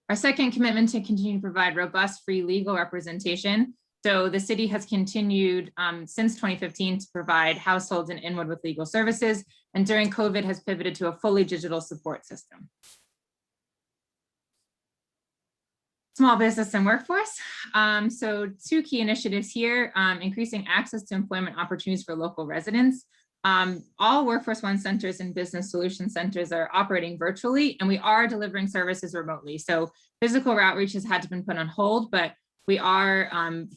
Our second commitment to continue to provide robust free legal representation. So the city has continued since 2015 to provide households in Inwood with legal services, and during COVID has pivoted to a fully digital support system. Small business and workforce. So two key initiatives here, increasing access to employment opportunities for local residents. All Workforce One centers and business solution centers are operating virtually, and we are delivering services remotely. So physical outreach has had to be put on hold, but we are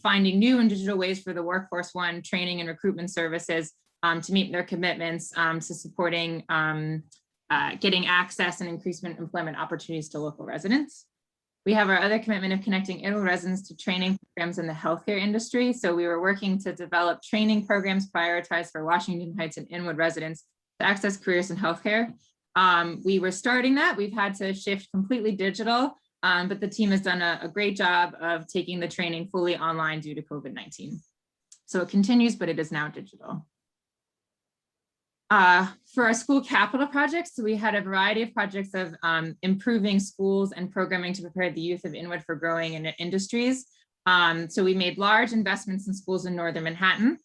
finding new and digital ways for the Workforce One training and recruitment services to meet their commitments to supporting getting access and increasing employment opportunities to local residents. We have our other commitment of connecting Inwood residents to training programs in the healthcare industry. So we were working to develop training programs prioritized for Washington Heights and Inwood residents to access careers in healthcare. We were starting that. We've had to shift completely digital, but the team has done a great job of taking the training fully online due to COVID-19. So it continues, but it is now digital. For our school capital projects, so we had a variety of projects of improving schools and programming to prepare the youth of Inwood for growing in industries. So we made large investments in schools in Northern Manhattan,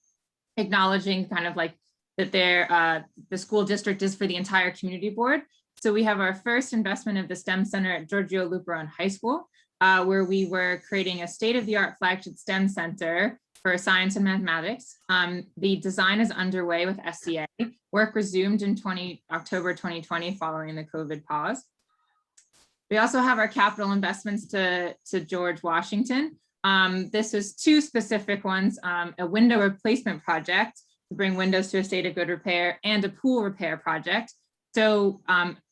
acknowledging kind of like that the school district is for the entire community board. So we have our first investment of the STEM Center at Giorgio Luperon High School, where we were creating a state-of-the-art flagship STEM center for science and mathematics. The design is underway with SCA. Work resumed in October 2020 following the COVID pause. We also have our capital investments to George Washington. This was two specific ones, a window replacement project to bring windows to a state of good repair and a pool repair project. So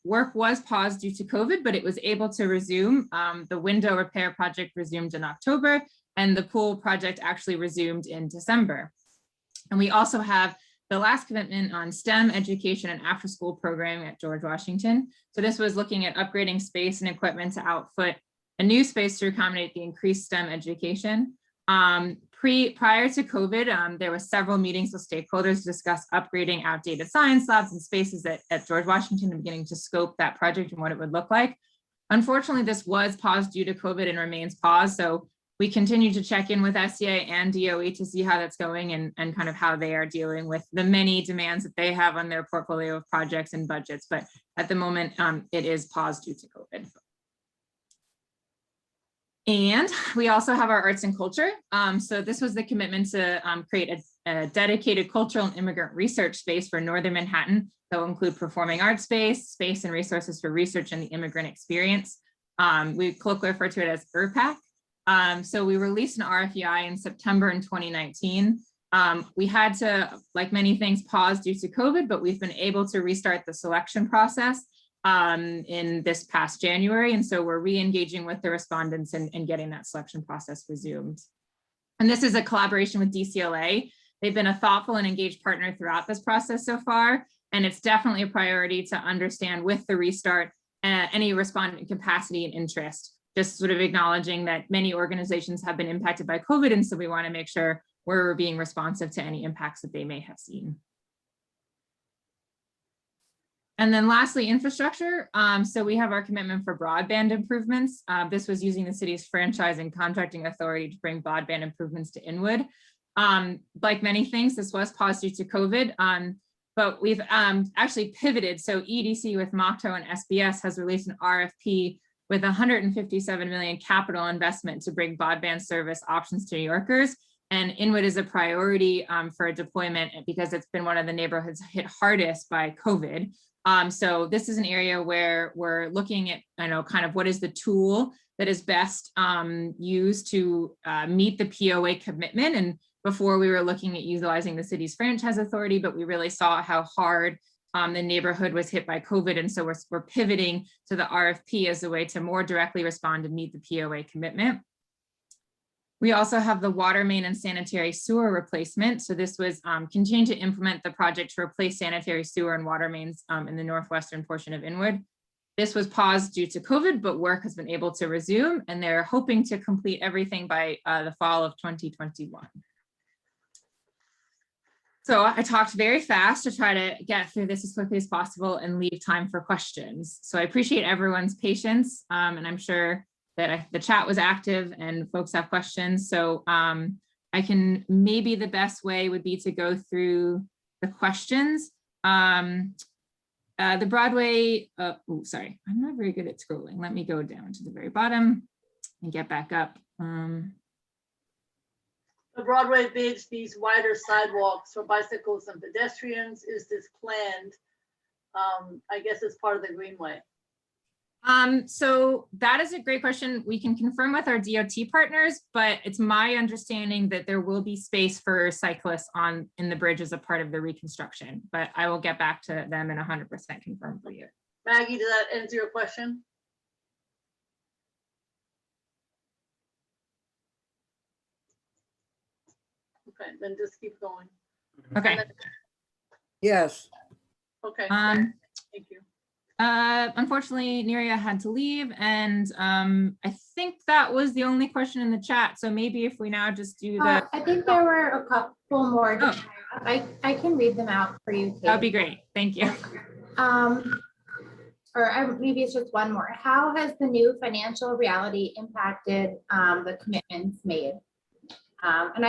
work was paused due to COVID, but it was able to resume. The window repair project resumed in October, and the pool project actually resumed in December. And we also have the last commitment on STEM education and after-school programming at George Washington. So this was looking at upgrading space and equipment to outfit a new space to accommodate the increased STEM education. Prior to COVID, there were several meetings with stakeholders to discuss upgrading outdated science labs and spaces at George Washington and beginning to scope that project and what it would look like. Unfortunately, this was paused due to COVID and remains paused. So We continue to check in with SCA and DOE to see how that's going and kind of how they are dealing with the many demands that they have on their portfolio of projects and budgets. But at the moment, it is paused due to COVID. And we also have our arts and culture. So this was the commitment to create a dedicated cultural and immigrant research space for Northern Manhattan that will include performing arts space and resources for research and the immigrant experience. We colloquially refer to it as URPAC. So we released an RFEI in September in 2019. We had to, like many things, pause due to COVID, but we've been able to restart the selection process in this past January. And so we're re-engaging with the respondents and getting that selection process resumed. And this is a collaboration with DCLA. They've been a thoughtful and engaged partner throughout this process so far. And it's definitely a priority to understand with the restart any respondent capacity and interest, just sort of acknowledging that many organizations have been impacted by COVID. And so we want to make sure we're being responsive to any impacts that they may have seen. And then lastly, infrastructure. So we have our commitment for broadband improvements. This was using the city's franchise and contracting authority to bring broadband improvements to Inwood. Like many things, this was paused due to COVID, but we've actually pivoted. So EDC with Mocto and SBS has released an RFP with $157 million capital investment to bring broadband service options to New Yorkers. And Inwood is a priority for a deployment because it's been one of the neighborhoods hit hardest by COVID. So this is an area where we're looking at, kind of what is the tool that is best used to meet the POA commitment. And before we were looking at utilizing the city's franchise authority, but we really saw how hard the neighborhood was hit by COVID. And so we're pivoting to the RFP as a way to more directly respond to meet the POA commitment. We also have the water main and sanitary sewer replacement. So this was continue to implement the project to replace sanitary sewer and water mains in the northwestern portion of Inwood. This was paused due to COVID, but work has been able to resume, and they're hoping to complete everything by the fall of 2021. So I talked very fast to try to get through this as quickly as possible and leave time for questions. So I appreciate everyone's patience, and I'm sure that the chat was active and folks have questions. So I can, maybe the best way would be to go through the questions. The Broadway, oh, sorry, I'm not very good at scrolling. Let me go down to the very bottom and get back up. The Broadway bids these wider sidewalks for bicycles and pedestrians. Is this planned? I guess it's part of the Greenway. So that is a great question. We can confirm with our DOT partners, but it's my understanding that there will be space for cyclists in the bridge as a part of the reconstruction, but I will get back to them and 100% confirm for you. Maggie, did that answer your question? Okay, then just keep going. Okay. Yes. Okay, thank you. Unfortunately, Neria had to leave, and I think that was the only question in the chat. So maybe if we now just do the. I think there were a couple more. To I can read them out for you, Kate. That'd be great. Thank you. Maybe it's just one more. How has the new financial reality impacted the commitments made? And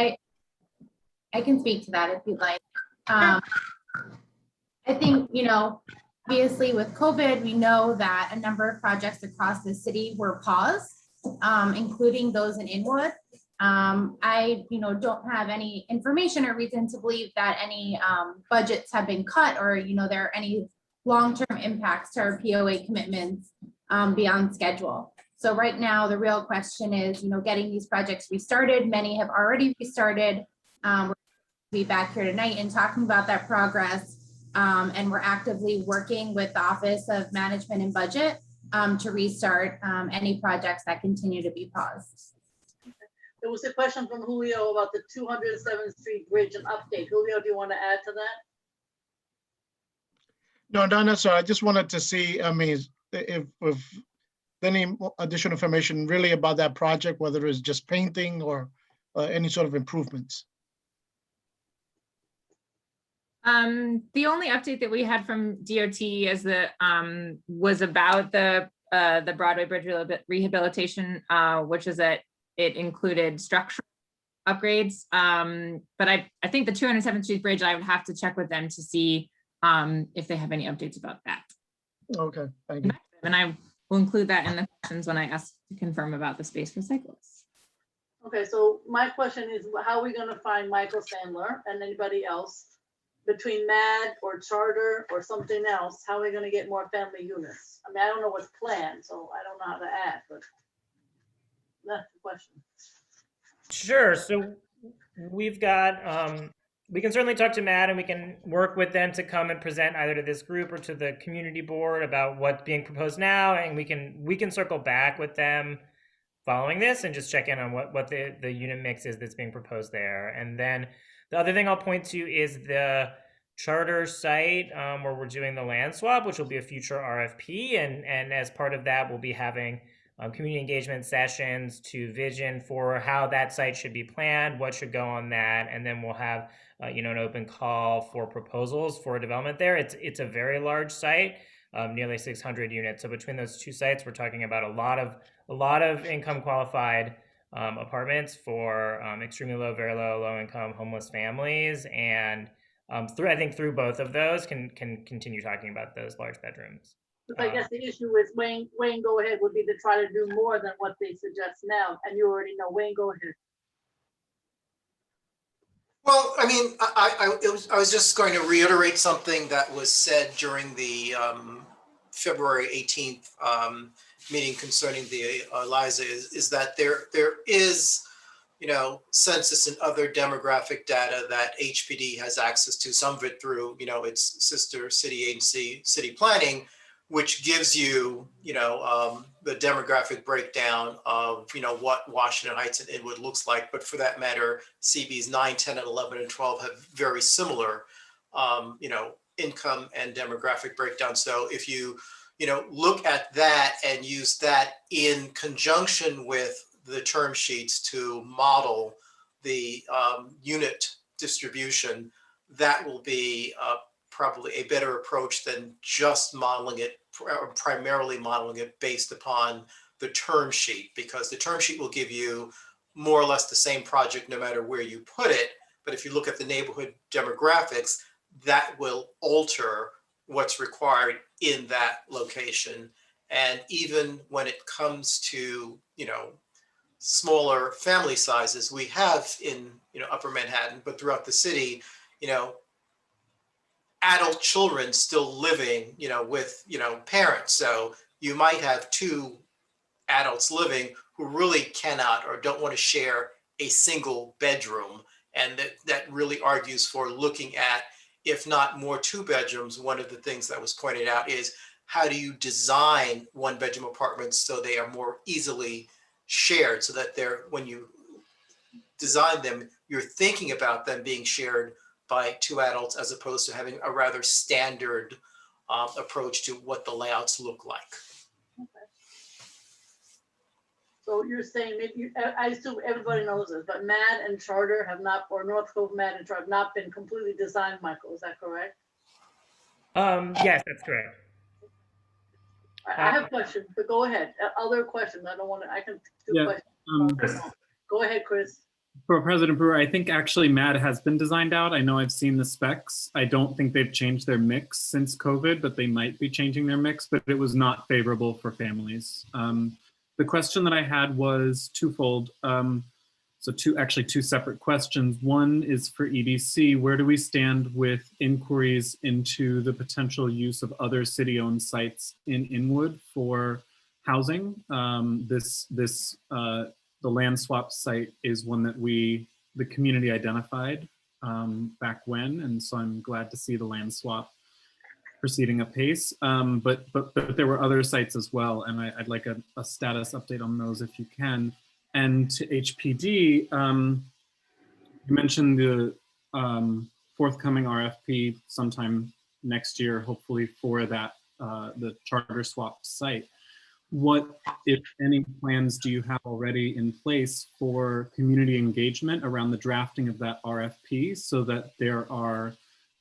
I can speak to that if you'd like. I think, obviously with COVID, we know that a number of projects across the city were paused, including those in Inwood. I, don't have any information or reason to believe that any budgets have been cut or, there are any long-term impacts to our POA commitments beyond schedule. So right now, the real question is, getting these projects restarted. Many have already restarted. We're be back here tonight and talking about that progress. And we're actively working with the Office of Management and Budget to restart any projects that continue to be paused. There was a question from Julio about the 207th Street Bridge and update. Julio, do you want to add to that? No, not necessarily. I just wanted to see, if any additional information really about that project, whether it's just painting or any sort of improvements. The only update that we had from DOT is that was about the Broadway Bridge rehabilitation, which is that it included structural upgrades. But I think the 207th Street Bridge, I would have to check with them to see if they have any updates about that. Okay, thank you. And I will include that in the questions when I ask to confirm about the space for cyclists. Okay, so my question is, how are we gonna find Michael Sandler and anybody else between MAD or charter or something else? How are we gonna get more family units? I mean, I don't know what's planned, so I don't know how to add, but that's the question. Sure. So we've got, we can certainly talk to Matt and we can work with them to come and present either to this group or to the community board about what's being proposed now. And we can circle back with them following this and just check in on what the unit mix is that's being proposed there. And then the other thing I'll point to is the charter site where we're doing the land swap, which will be a future RFP. And as part of that, we'll be having community engagement sessions to vision for how that site should be planned, what should go on that, and then we'll have an open call for proposals for development there. It's a very large site, nearly 600 units. So between those two sites, we're talking about a lot of income qualified apartments for extremely low, very low income homeless families, and I think through both of those can continue talking about those large bedrooms. I guess the issue is Wayne go ahead would be to try to do more than what they suggest now, and you already know. Wayne, go ahead. Well, I mean, I was just going to reiterate something that was said during the February 18th meeting concerning the Eliza is that there is, census and other demographic data that HPD has access to, some of it through, its sister city agency, city planning, which gives you, the demographic breakdown of, what Washington Heights and Inwood looks like. But for that matter, CBs 9, 10, and 11, and 12 have very similar, income and demographic breakdown. So if you, look at that and use that in conjunction with the term sheets to model the unit distribution, that will be probably a better approach than just modeling it, or primarily modeling it based upon the term sheet, because the term sheet will give you more or less the same project no matter where you put it. But if you look at the neighborhood demographics, that will alter what's required in that location. And even when it comes to, smaller family sizes, we have in, Upper Manhattan, but throughout the city, adult children still living, with, parents. So you might have two adults living who really cannot or don't want to share a single bedroom. And that really argues for looking at, if not more two bedrooms. One of the things that was pointed out is, how do you design one bedroom apartments so they are more easily shared, so that when you design them, you're thinking about them being shared by two adults, as opposed to having a rather standard approach to what the layouts look like. Okay. So you're saying, maybe, I assume everybody knows this, but MAD and Charter have not, or North Cove MAD and Charter have not been completely designed, Michael, is that correct? Yes, that's correct. I have questions, but go ahead. Other questions. I don't want to, I can do questions. Go ahead, Chris. For President Brewer, I think actually MAD has been designed out. I know I've seen the specs. I don't think they've changed their mix since COVID, but they might be changing their mix, but it was not favorable for families. The question that I had was twofold. So two separate questions. One is for EDC. Where do we stand with inquiries into the potential use of other city-owned sites in Inwood for housing? The land swap site is one that the community identified back when, and so I'm glad to see the land swap proceeding apace. But there were other sites as well, and I'd like a status update on those if you can. And to HPD, you mentioned the forthcoming RFP sometime next year, hopefully for that the charter swap site. What, if any, plans do you have already in place for community engagement around the drafting of that RFP, so that there are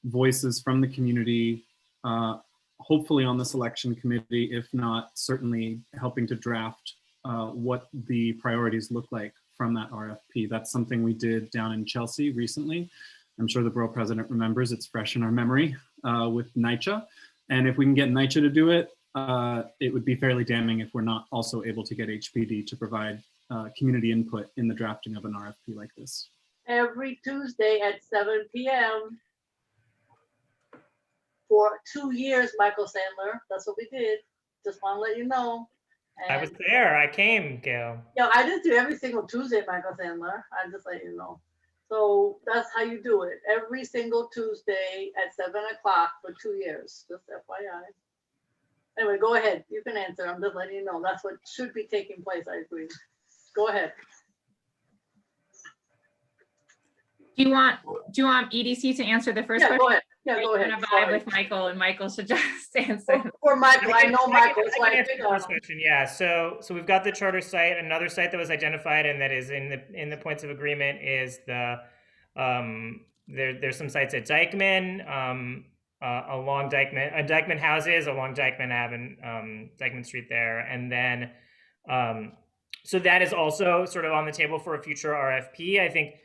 voices from the community, hopefully on the selection committee, if not certainly helping to draft what the priorities look like from that RFP. That's something we did down in Chelsea recently. I'm sure the borough president remembers, it's fresh in our memory with NYCHA. And if we can get NYCHA to do it, it would be fairly damning if we're not also able to get HPD to provide community input in the drafting of an RFP like this. Every Tuesday at 7 p.m. for 2 years, Michael Sandler. That's what we did. Just want to let you know. I was there. I came, Gail. Yeah, I didn't do every single Tuesday, Michael Sandler. I just let you know. So that's how you do it. Every single Tuesday at 7 o'clock for 2 years. Just FYI. Anyway, go ahead. You can answer. I'm just letting you know. That's what should be taking place. I agree. Go ahead. Do you want EDC to answer the first Yeah, question? go ahead. Yeah, go ahead. I'm gonna vibe with Michael, and Michael should just answer. Or Michael, I know Michael. So I can answer the first question. Yeah. So we've got the charter site. Another site that was identified and that is in the points of agreement is the there's some sites at Dykeman, along Dykeman houses along Dykeman Avenue, Dykeman Street there, and then so that is also sort of on the table for a future RFP. I think.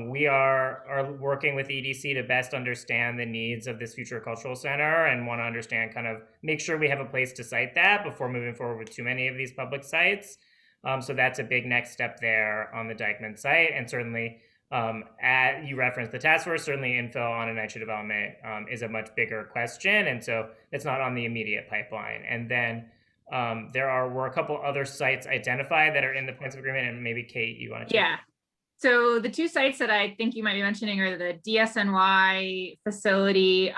We are working with EDC to best understand the needs of this future cultural center and want to understand make sure we have a place to site that before moving forward with too many of these public sites. So that's a big next step there on the Dykeman site. And certainly, you referenced the task force, certainly infill on a NYCHA development is a much bigger question. And so it's not on the immediate pipeline. And then were a couple other sites identified that are in the points of agreement, and maybe Kate, you want to Yeah. So the two sites that I think you might be mentioning are the DSNY facility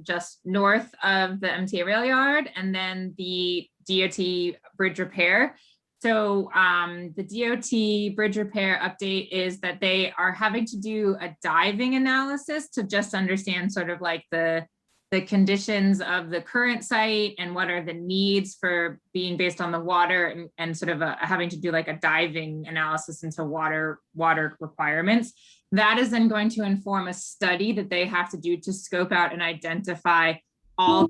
just north of the MTA rail yard, and then the DOT bridge repair. So the DOT bridge repair update is that they are having to do a diving analysis to just understand sort of like the conditions of the current site and what are the needs for being based on the water, and sort of having to do like a diving analysis into water requirements. That is then going to inform a study that they have to do to scope out and identify all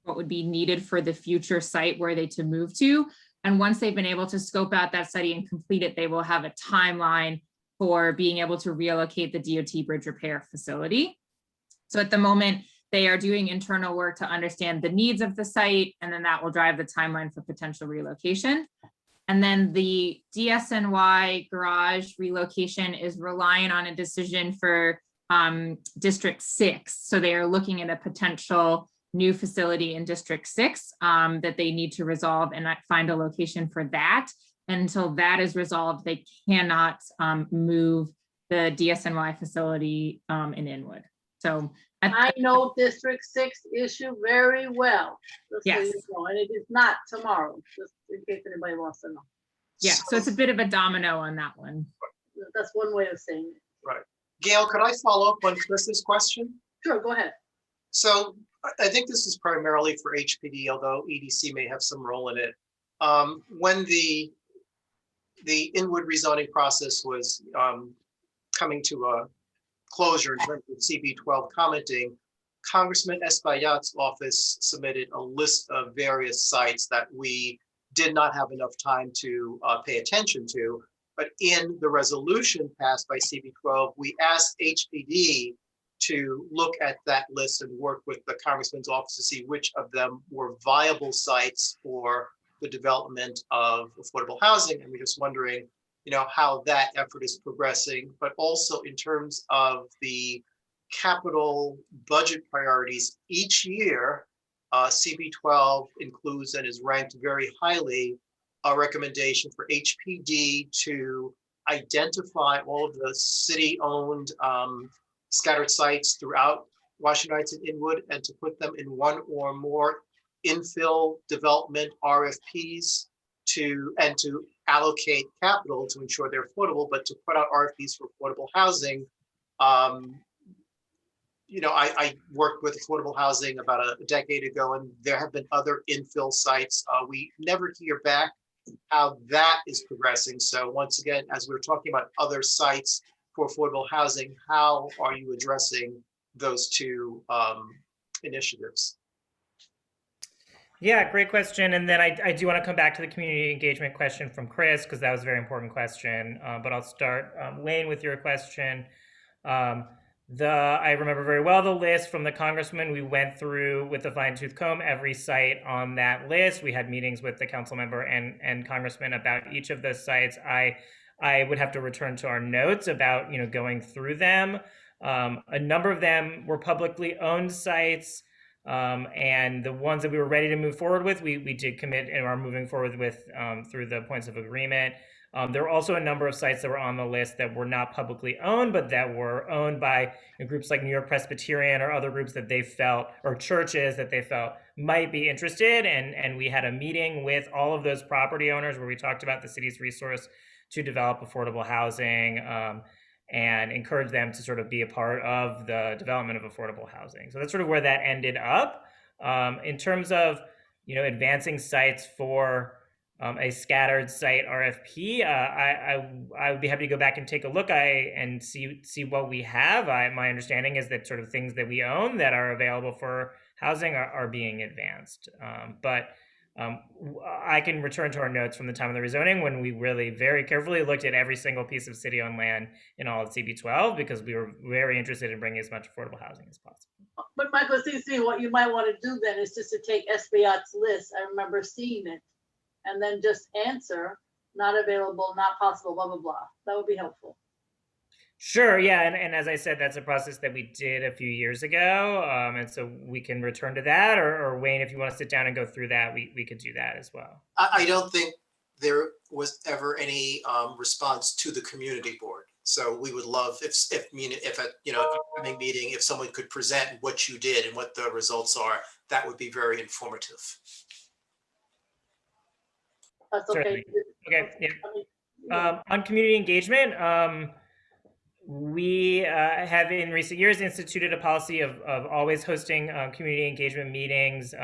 what would be needed for the future site where they to move to. And once they've been able to scope out that study and complete it, they will have a timeline for being able to relocate the DOT bridge repair facility. So at the moment, they are doing internal work to understand the needs of the site, and then that will drive the timeline for potential relocation. And then the DSNY garage relocation is relying on a decision for District 6. So they are looking at a potential new facility in District 6 that they need to resolve and find a location for that. And until that is resolved, they cannot move the DSNY facility in Inwood. So I know District 6 issue very well. Just so yes. you know, and it is not tomorrow, just in case anybody wants to know. Yeah, so it's a bit of a domino on that one. That's one way of saying it. Right. Gail, could I follow up on Chris's question? Sure, go ahead. So I think this is primarily for HPD, although EDC may have some role in it. When the Inwood rezoning process was coming to a closure in terms of CB12 commenting, Congressman Espaillat's office submitted a list of various sites that we did not have enough time to pay attention to. But in the resolution passed by CB12, we asked HPD to look at that list and work with the Congressman's office to see which of them were viable sites for the development of affordable housing. And we're just wondering, how that effort is progressing, but also in terms of the capital budget priorities each year, CB12 includes and is ranked very highly a recommendation for HPD to identify all of the city-owned scattered sites throughout Washington Heights and Inwood, and to put them in one or more infill development RFPs to allocate capital to ensure they're affordable, but to put out RFPs for affordable housing. I worked with affordable housing about a decade ago, and there have been other infill sites. We never hear back how that is progressing. So once again, as we're talking about other sites for affordable housing, how are you addressing those two initiatives? Yeah, great question. And then I do want to come back to the community engagement question from Chris, because that was a very important question. But I'll start, Wayne, with your question. I remember very well the list from the congressman. We went through with a fine tooth comb every site on that list. We had meetings with the council member and congressman about each of those sites. I would have to return to our notes about going through them. A number of them were publicly owned sites. And the ones that we were ready to move forward with, we did commit and are moving forward with through the points of agreement. There were also a number of sites that were on the list that were not publicly owned, but that were owned by groups like New York Presbyterian or other groups that they felt, or churches that they felt might be interested. And we had a meeting with all of those property owners where we talked about the city's resource to develop affordable housing, and encourage them to sort of be a part of the development of affordable housing. So that's sort of where that ended up. In terms of, advancing sites for a scattered site RFP, I would be happy to go back and take a look and see what we have. My understanding is that sort of things that we own that are available for housing are being advanced. But I can return to our notes from the time of the rezoning when we really very carefully looked at every single piece of city-owned land in all of CB12 because we were very interested in bringing as much affordable housing as possible. But Michael, see, what you might want to do then is just to take SBOT's list. I remember seeing it, and then just answer not available, not possible, blah blah blah. That would be helpful. Sure, yeah, and as I said, that's a process that we did a few years ago, and so we can return to that, or Wayne, if you want to sit down and go through that, we could do that as well. I don't think there was ever any response to the community board. So we would love if at upcoming meeting, if someone could present what you did and what the results are, that would be very informative. That's okay. Certainly. Okay, yeah. On community engagement, we have in recent years instituted a policy of always hosting community engagement meetings,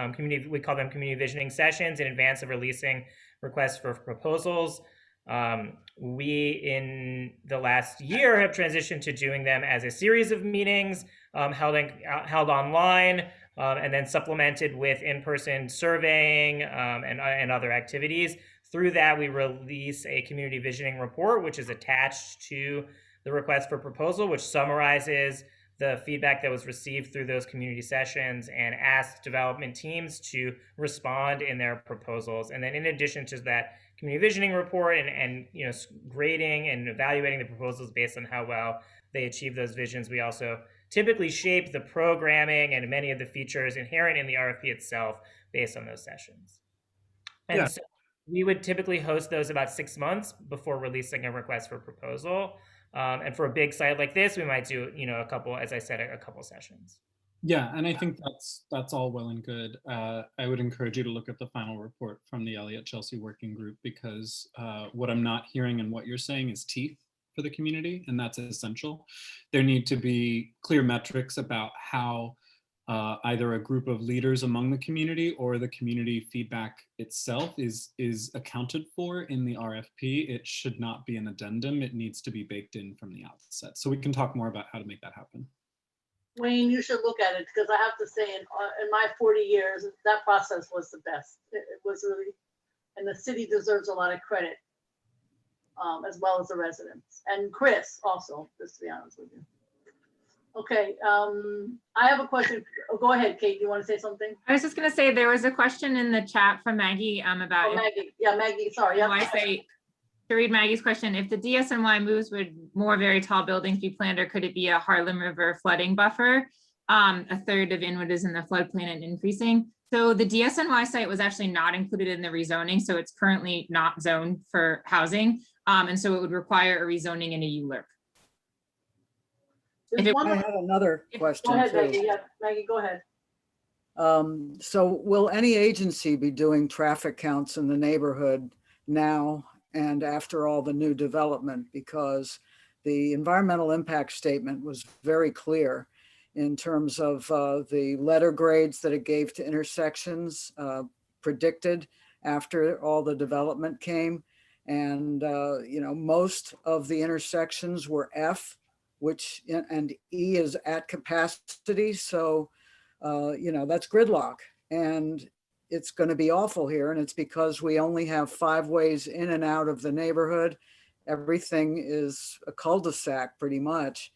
we call them community visioning sessions in advance of releasing requests for proposals. We, in the last year, have transitioned to doing them as a series of meetings held online and then supplemented with in-person surveying and other activities. Through that, we release a community visioning report, which is attached to the request for proposal, which summarizes the feedback that was received through those community sessions and asks development teams to respond in their proposals. And then in addition to that community visioning report and grading and evaluating the proposals based on how well they achieve those visions, we also typically shape the programming and many of the features inherent in the RFP itself based on those sessions. And so we would typically host those about 6 months before releasing a request for proposal. And for a big site like this, we might do, a couple, as I said, a couple sessions. Yeah, and I think that's all well and good. I would encourage you to look at the final report from the Elliott Chelsea Working Group because what I'm not hearing and what you're saying is teeth for the community, and that's essential. There need to be clear metrics about how either a group of leaders among the community or the community feedback itself is accounted for in the RFP. It should not be an addendum. It needs to be baked in from the outset. So we can talk more about how to make that happen. Wayne, you should look at it because I have to say in my 40 years, that process was the best. It was really, and the city deserves a lot of credit as well as the residents. And Chris also, just to be honest with you. Okay, I have a question. Oh, go ahead, Kate. Do you want to say something? I was just going to say there was a question in the chat from Maggie about. Oh, Maggie. Yeah, Maggie. Sorry. Yeah. I say to read Maggie's question. If the DSNY moves, would more very tall buildings be planned, or could it be a Harlem River flooding buffer? A third of Inwood is in the floodplain and increasing. So the DSNY site was actually not included in the rezoning, so it's currently not zoned for housing, and so it would require a rezoning and a ULURP. I had another question. Go ahead, too. Maggie. Yeah, Maggie, go ahead. So will any agency be doing traffic counts in the neighborhood now and after all the new development? Because the environmental impact statement was very clear in terms of the letter grades that it gave to intersections predicted after all the development came. And, most of the intersections were F, and E is at capacity. So, that's gridlock. And it's going to be awful here. And it's because we only have 5 ways in and out of the neighborhood. Everything is a cul-de-sac pretty much.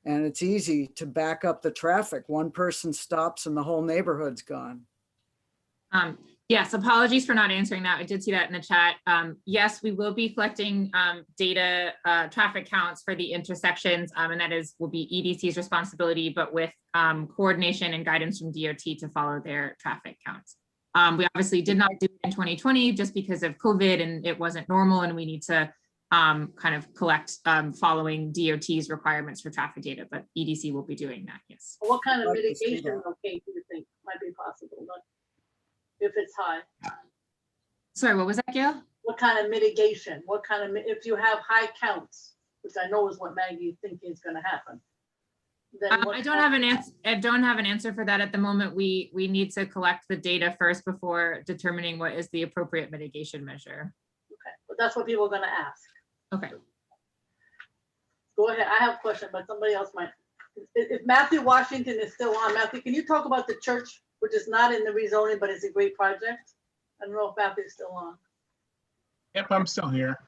And it's easy to back up the traffic. One person stops and the whole neighborhood's gone. Yes, apologies for not answering that. I did see that in the chat. Yes, we will be collecting data, traffic counts for the intersections, and that will be EDC's responsibility, but with coordination and guidance from DOT to follow their traffic counts. We obviously did not do it in 2020 just because of COVID and it wasn't normal, and we need to kind of collect following DOT's requirements for traffic data, but EDC will be doing that, yes. What kind of mitigation, okay, do you think might be possible? If it's high. Sorry, what was that, Gail? What kind of mitigation? What kind of, if you have high counts, which I know is what Maggie thinking is going to happen. Then I don't have an answer. I don't have an answer for that at the moment. We need to collect the data first before determining what is the appropriate mitigation measure. Okay, but that's what people are going to ask. Okay. Go ahead. I have a question, but somebody else might. If Matthew Washington is still on, Matthew, can you talk about the church, which is not in the rezoning, but it's a great project? I don't know if Matthew's still on. Yep, I'm still here.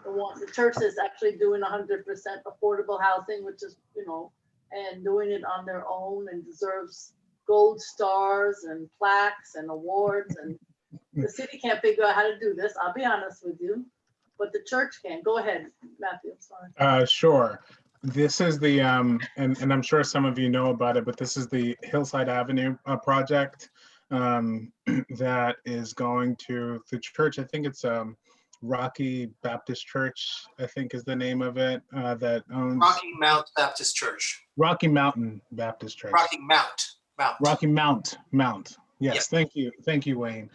The church is actually doing 100% affordable housing, which is, you know, and doing it on their own and deserves gold stars and plaques and awards. And the city can't figure out how to do this. I'll be honest with you, but the church can. Go ahead, Matthew. I'm sorry. Sure. This is the, and I'm sure some of you know about it, but this is the Hillside Avenue project that is going to the church. I think it's Rocky Baptist Church, I think is the name of it, that owns Rocky Mount Baptist Church. Rocky Mountain Baptist Church. Rocky Mount. Yes, thank you, Wayne.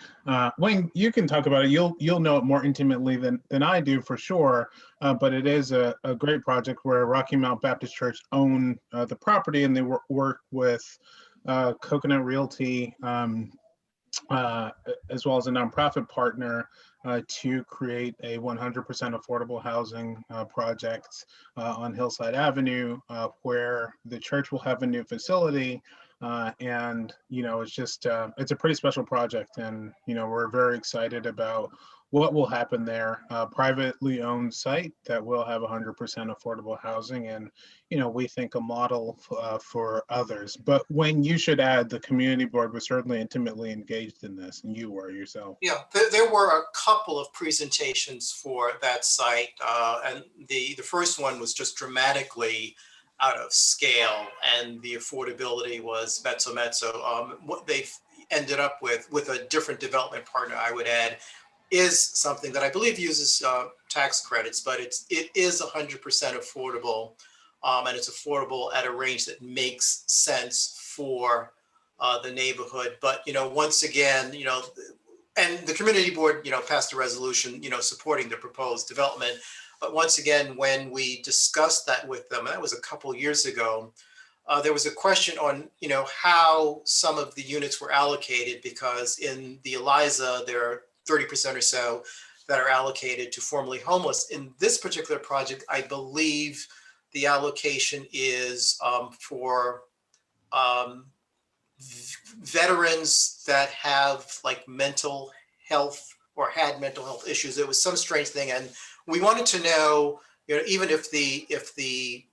Wayne, you can talk about it. You'll know it more intimately than I do for sure. But it is a great project where Rocky Mount Baptist Church own the property, and they work with Coconut Realty as well as a nonprofit partner to create a 100% affordable housing project on Hillside Avenue, where the church will have a new facility. And, you know, it's just, it's a pretty special project, and, you know, we're very excited about what will happen there. Privately owned site that will have 100% affordable housing, and, you know, we think a model for others. But when you should add, the community board was certainly intimately engaged in this, and you were yourself. Yeah, there were a couple of presentations for that site, and the first one was just dramatically out of scale, and the affordability was mezzo. What they've ended up with a different development partner, I would add, is something that I believe uses tax credits, but it is 100% affordable, and it's affordable at a range that makes sense for the neighborhood. But, you know, once again, you know, and the community board, you know, passed a resolution, you know, supporting the proposed development. But once again, when we discussed that with them, that was a couple of years ago, there was a question on, you know, how some of the units were allocated, because in the Eliza, there are 30% or so that are allocated to formerly homeless. In this particular project, I believe the allocation is for veterans that have like mental health or had mental health issues. It was some strange thing, and we wanted to know, you know, even if the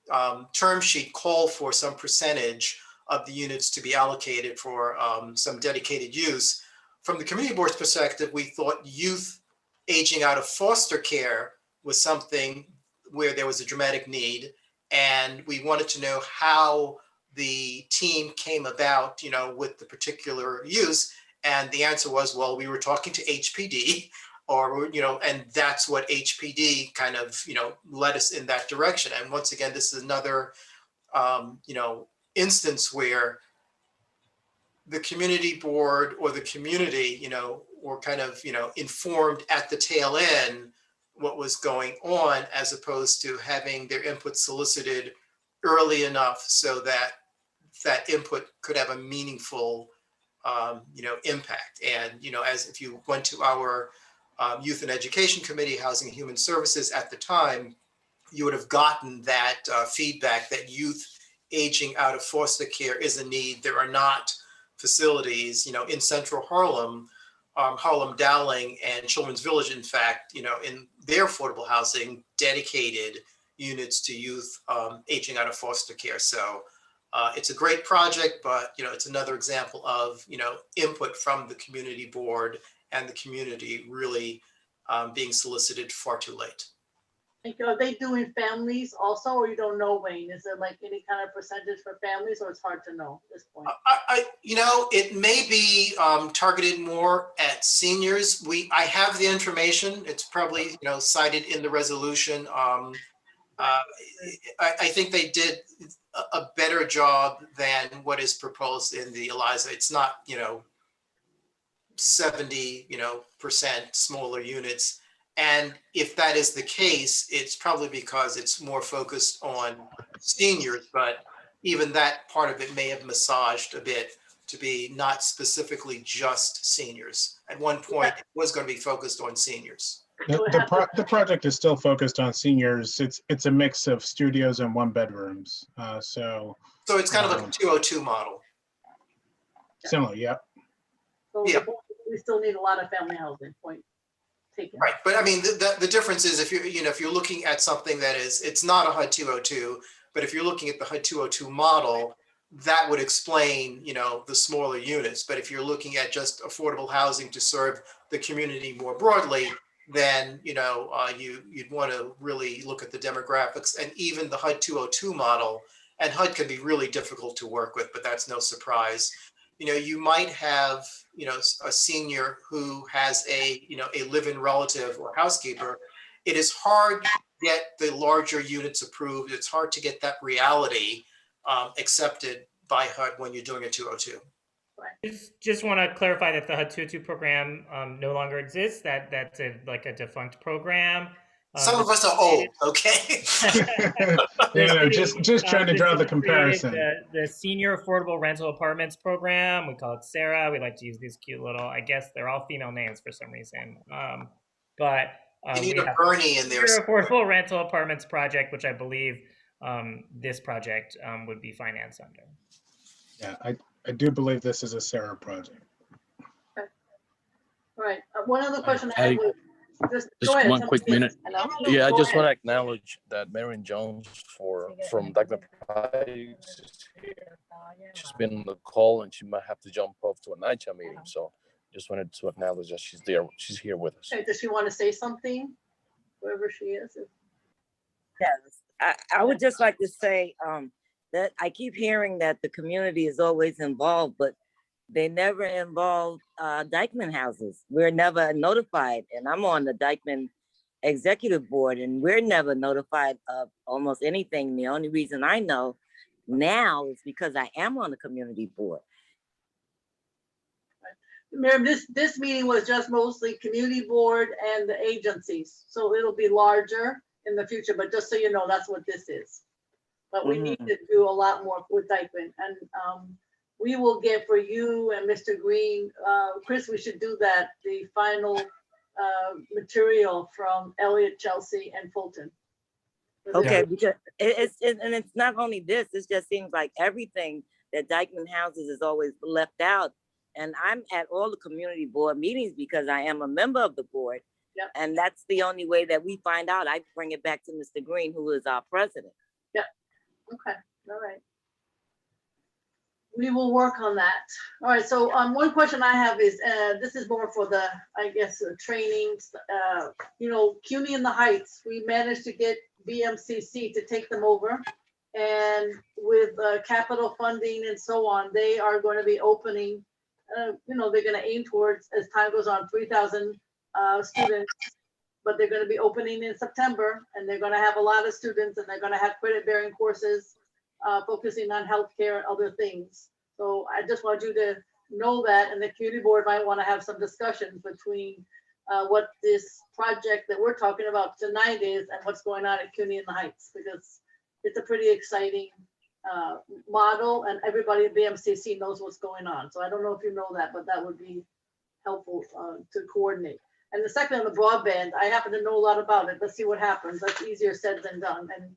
term sheet called for some percentage of the units to be allocated for some dedicated use, from the community board's perspective, we thought youth aging out of foster care was something where there was a dramatic need, and we wanted to know how the team came about, you know, with the particular use. And the answer was, well, we were talking to HPD, or, you know, and that's what HPD kind of, you know, led us in that direction. And once again, this is another, you know, instance where the community board or the community, you know, were kind of, you know, informed at the tail end what was going on, as opposed to having their input solicited early enough so that that input could have a meaningful, you know, impact. And, you know, as if you went to our Youth and Education Committee, Housing and Human Services at the time, you would have gotten that feedback that youth aging out of foster care is a need. There are not facilities, in central Harlem, Harlem Dowling and Children's Village, in fact, in their affordable housing, dedicated units to youth aging out of foster care. So it's a great project, but it's another example of input from the community board and the community really being solicited far too late. Are they doing families also, or you don't know, Wayne? Is there like any kind of percentage for families, or it's hard to know at this point? It may be targeted more at seniors. I have the information. It's probably cited in the resolution. I think they did a better job than what is proposed in the Eliza. It's not 70% smaller units. And if that is the case, it's probably because it's more focused on seniors, but even that part of it may have massaged a bit to be not specifically just seniors. At one point, it was going to be focused on seniors. The project is still focused on seniors. It's a mix of studios and 1-bedrooms. So it's kind of like a 202 model. Similar, yeah. So we still need a lot of family housing, point taken. Right, but I mean, the difference is if you're looking at something that it's not a HUD 202, but if you're looking at the HUD 202 model, that would explain, the smaller units. But if you're looking at just affordable housing to serve the community more broadly, then, you'd want to really look at the demographics and even the HUD 202 model. And HUD can be really difficult to work with, but that's no surprise. You might have, a senior who has a live-in relative or housekeeper. It is hard to get the larger units approved. It's hard to get that reality accepted by HUD when you're doing a 202. Just want to clarify that the HUD 202 program no longer exists. That's a defunct program. Some of us are old, okay? Just trying to draw the comparison. The Senior Affordable Rental Apartments Program, we call it SARA. We like to use these cute little, I guess they're all female names for some reason. You need a Bernie in there. Senior Affordable Rental Apartments Project, which I believe this project would be financed under. Yeah, I do believe this is a SARA project. Okay. All right. One other question I have was, just go ahead. one quick minute. Hello? Yeah, I Go just ahead. want to acknowledge that Marion Jones from Tenant Protection is here. She's been on the call and she might have to jump off to a NYCHA meeting. So just wanted to acknowledge that she's there. She's here with us. Okay, does she want to say something? Wherever she is. Yes, I would just like to say that I keep hearing that the community is always involved, but they never involve Dyckman houses. We're never notified, and I'm on the Dyckman executive board, and we're never notified of almost anything. The only reason I know now is because I am on the community board. Miriam, this meeting was just mostly community board and the agencies, so it'll be larger in the future, but just so you know, that's what this is. But we need to do a lot more with Dyckman, and we will get for you and Mr. Green, Chris, we should do that, the final material from Elliott, Chelsea, and Fulton. Okay, because it's not only this, it just seems like everything that Dyckman houses is always left out. And I'm at all the community board meetings because I am a member of the board. Yep. And that's the only way that we find out. I bring it back to Mr. Green, who is our president. Yep. Okay. All right. We will work on that. All right. So one question I have is, this is more for the, I guess, trainings. CUNY in the Heights, we managed to get BMCC to take them over. And with capital funding and so on, they are going to be opening, they're going to aim towards, as time goes on, 3,000 students, but they're going to be opening in September, and they're going to have a lot of students, and they're going to have credit-bearing courses focusing on healthcare and other things. So I just want you to know that, and the community board might want to have some discussions between what this project that we're talking about tonight is and what's going on at CUNY in the Heights, because it's a pretty exciting model, and everybody at BMCC knows what's going on. So I don't know if you know that, but that would be helpful to coordinate. And the second on the broadband, I happen to know a lot about it. Let's see what happens. That's easier said than done. And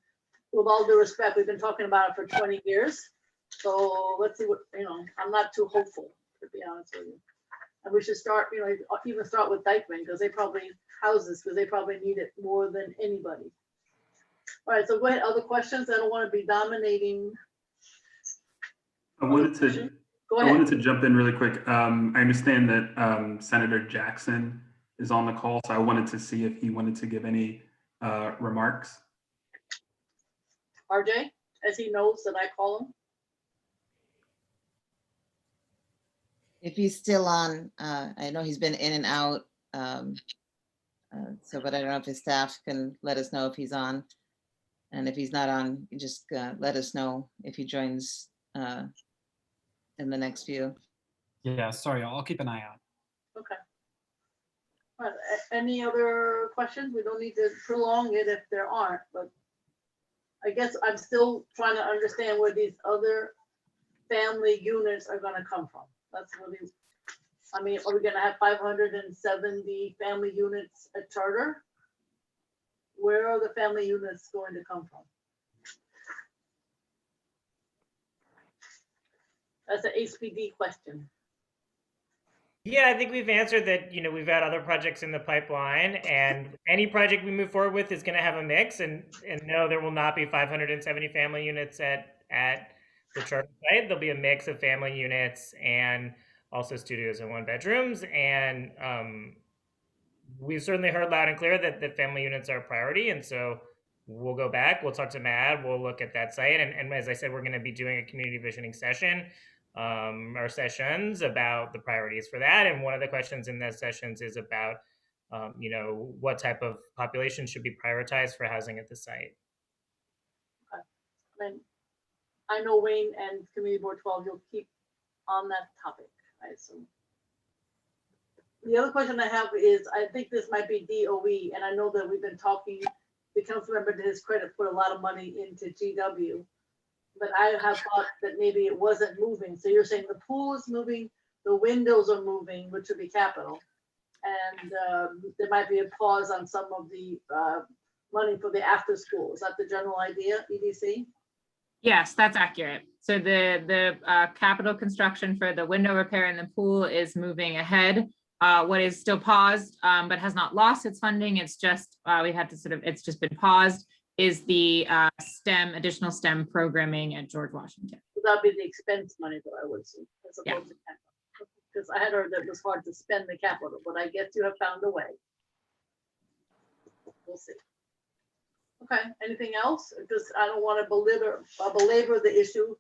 with all due respect, we've been talking about it for 20 years. So let's see what, I'm not too hopeful, to be honest with you. And we should start, even start with Dykeman, because they probably need it more than anybody. All right, so go ahead, other questions? I don't want to be dominating. I wanted to jump in really quick. I understand that Senator Jackson is on the call, so I wanted to see if he wanted to give any remarks. RJ, as he knows that I call him. If he's still on, I know he's been in and out. But I don't know if his staff can let us know if he's on. And if he's not on, just let us know if he joins in the next few. Yeah, sorry, I'll keep an eye out. Okay. All right, any other questions? We don't need to prolong it if there aren't, but I guess I'm still trying to understand where these other family units are going to come from. That's really, I mean, are we going to have 570 family units at charter? Where are the family units going to come from? That's an HPD question. Yeah, I think we've answered that. We've got other projects in the pipeline, and any project we move forward with is going to have a mix. And no, there will not be 570 family units at the charter site. There'll be a mix of family units and also studios and one bedrooms. And we've certainly heard loud and clear that the family units are a priority. And so we'll go back, we'll talk to Matt, we'll look at that site. And as I said, we're going to be doing a community visioning session or sessions about the priorities for that. And one of the questions in those sessions is about, what type of population should be prioritized for housing at the site. Okay. I know Wayne and Community Board 12, you'll keep on that topic, I assume. The other question I have is, I think this might be DOE, and I know that we've been talking, the council member to his credit put a lot of money into GW, but I have thought that maybe it wasn't moving. So you're saying the pool is moving, the windows are moving, which would be capital. And there might be a pause on some of the money for the after school. Is that the general idea, EDC? Yes, that's accurate. So the capital construction for the window repair in the pool is moving ahead. What is still paused, but has not lost its funding, it's just, it's just been paused, is the additional STEM programming at George Washington. So that'd be the expense money that I would assume, as opposed to capital. Because I had heard that it was hard to spend the capital, but I guess you have found a way. We'll see. Okay, anything else? Because I don't want to belabor the issue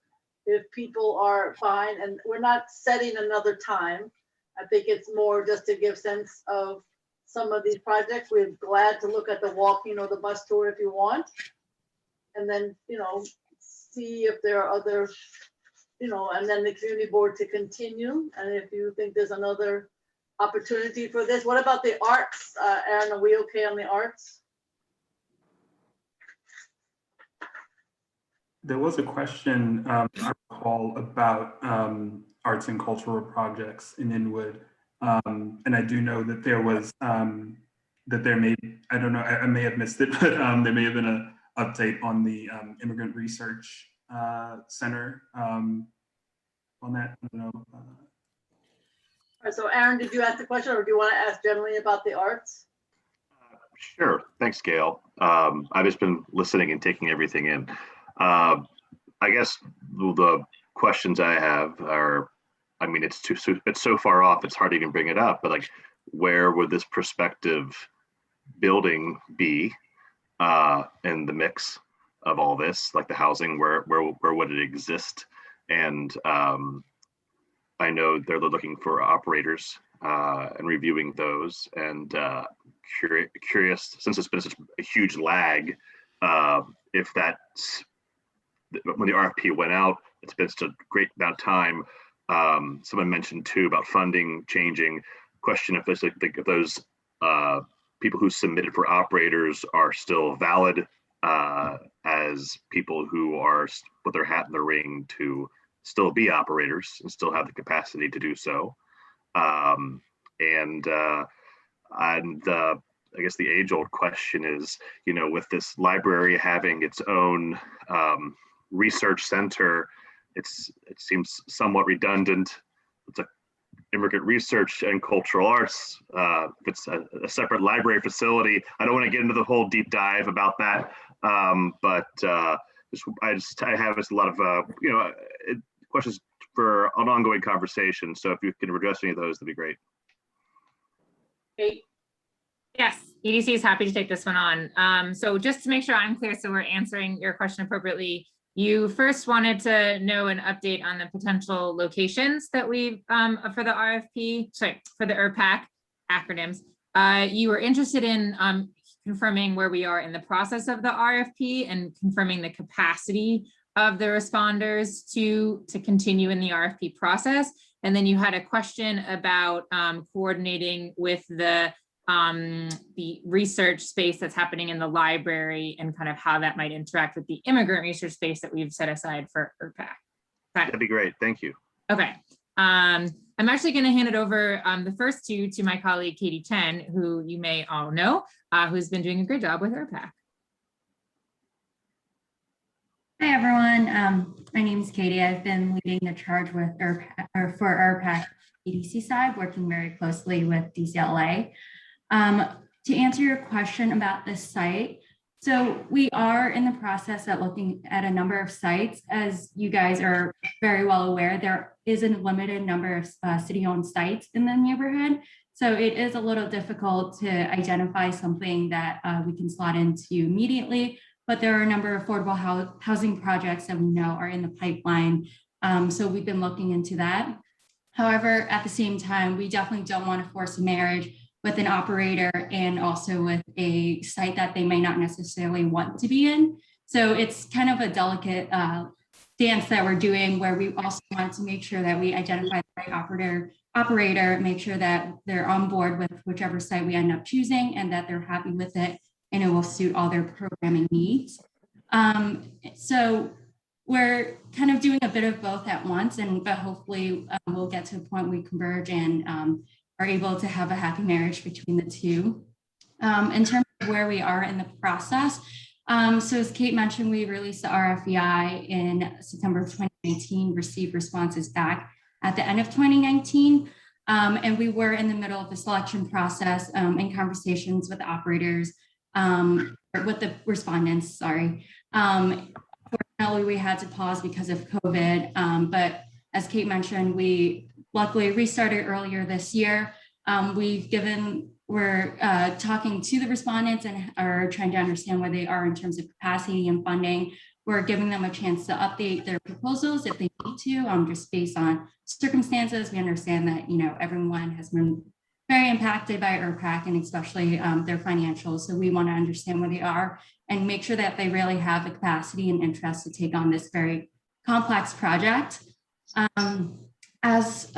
if people are fine, and we're not setting another time. I think it's more just to give sense of some of these projects. We're glad to look at the walking or the bus tour if you want. And then, see if there are other, and then the community board to continue. And if you think there's another opportunity for this. What about the arts? Aaron, are we okay on the arts? There was a question I recall about arts and cultural projects in Inwood. And I do know that there was, I don't know, I may have missed it, but there may have been an update on the Immigrant Research Center on that. I don't know. All right, so Aaron, did you ask the question, or do you want to ask generally about the arts? Sure, thanks, Gail. I've just been listening and taking everything in. I guess the questions I have are, I mean, it's so far off, it's hard to even bring it up, but like, where would this prospective building be in the mix of all this, like the housing, where would it exist? And I know they're looking for operators and reviewing those, and curious, since it's been such a huge lag, if that's, when the RFP went out, it's been such a great amount of time. Someone mentioned too about funding changing. Question if those people who submitted for operators are still valid as people who are put their hat in the ring to still be operators and still have the capacity to do so. I guess the age-old question is, with this library having its own research center, it seems somewhat redundant. It's a immigrant research and cultural arts. It's a separate library facility. I don't want to get into the whole deep dive about that, but I have a lot of questions for an ongoing conversation. So if you can address any of those, that'd be great. Kate? Yes, EDC is happy to take this one on. So just to make sure I'm clear, so we're answering your question appropriately, you first wanted to know an update on the potential locations that we for the RFP, sorry, for the ERPAC acronyms. You were interested in confirming where we are in the process of the RFP and confirming the capacity of the responders to continue in the RFP process. And then you had a question about coordinating with the research space that's happening in the library and kind of how that might interact with the immigrant research space that we've set aside for ERPAC. That'd be great. Thank you. Okay. I'm actually going to hand it over the first two to my colleague Katie Chen, who you may all know, who's been doing a great job with ERPAC. Hi everyone, my name is Katie. I've been leading the charge with ERPAC, for ERPAC EDC side, working very closely with DCLA. To answer your question about this site, so we are in the process of looking at a number of sites. As you guys are very well aware, there is a limited number of city-owned sites in the neighborhood. So it is a little difficult to identify something that we can slot into immediately, but there are a number of affordable housing projects that we know are in the pipeline. So we've been looking into that. However, at the same time, we definitely don't want to force a marriage with an operator and also with a site that they may not necessarily want to be in. So it's kind of a delicate dance that we're doing, where we also want to make sure that we identify the right operator, make sure that they're on board with whichever site we end up choosing and that they're happy with it and it will suit all their programming needs. So we're kind of doing a bit of both at once, but hopefully we'll get to a point we converge and are able to have a happy marriage between the two. In terms of where we are in the process, so as Kate mentioned, we released the RFEI in September of 2019, received responses back at the end of 2019. And we were in the middle of the selection process in conversations with the operators, with the respondents, sorry. Fortunately, we had to pause because of COVID, but as Kate mentioned, we luckily restarted earlier this year. We're talking to the respondents and are trying to understand where they are in terms of capacity and funding. We're giving them a chance to update their proposals if they need to, just based on circumstances. We understand that, everyone has been very impacted by ERPAC and especially their financials. So we want to understand where they are and make sure that they really have the capacity and interest to take on this very complex project. As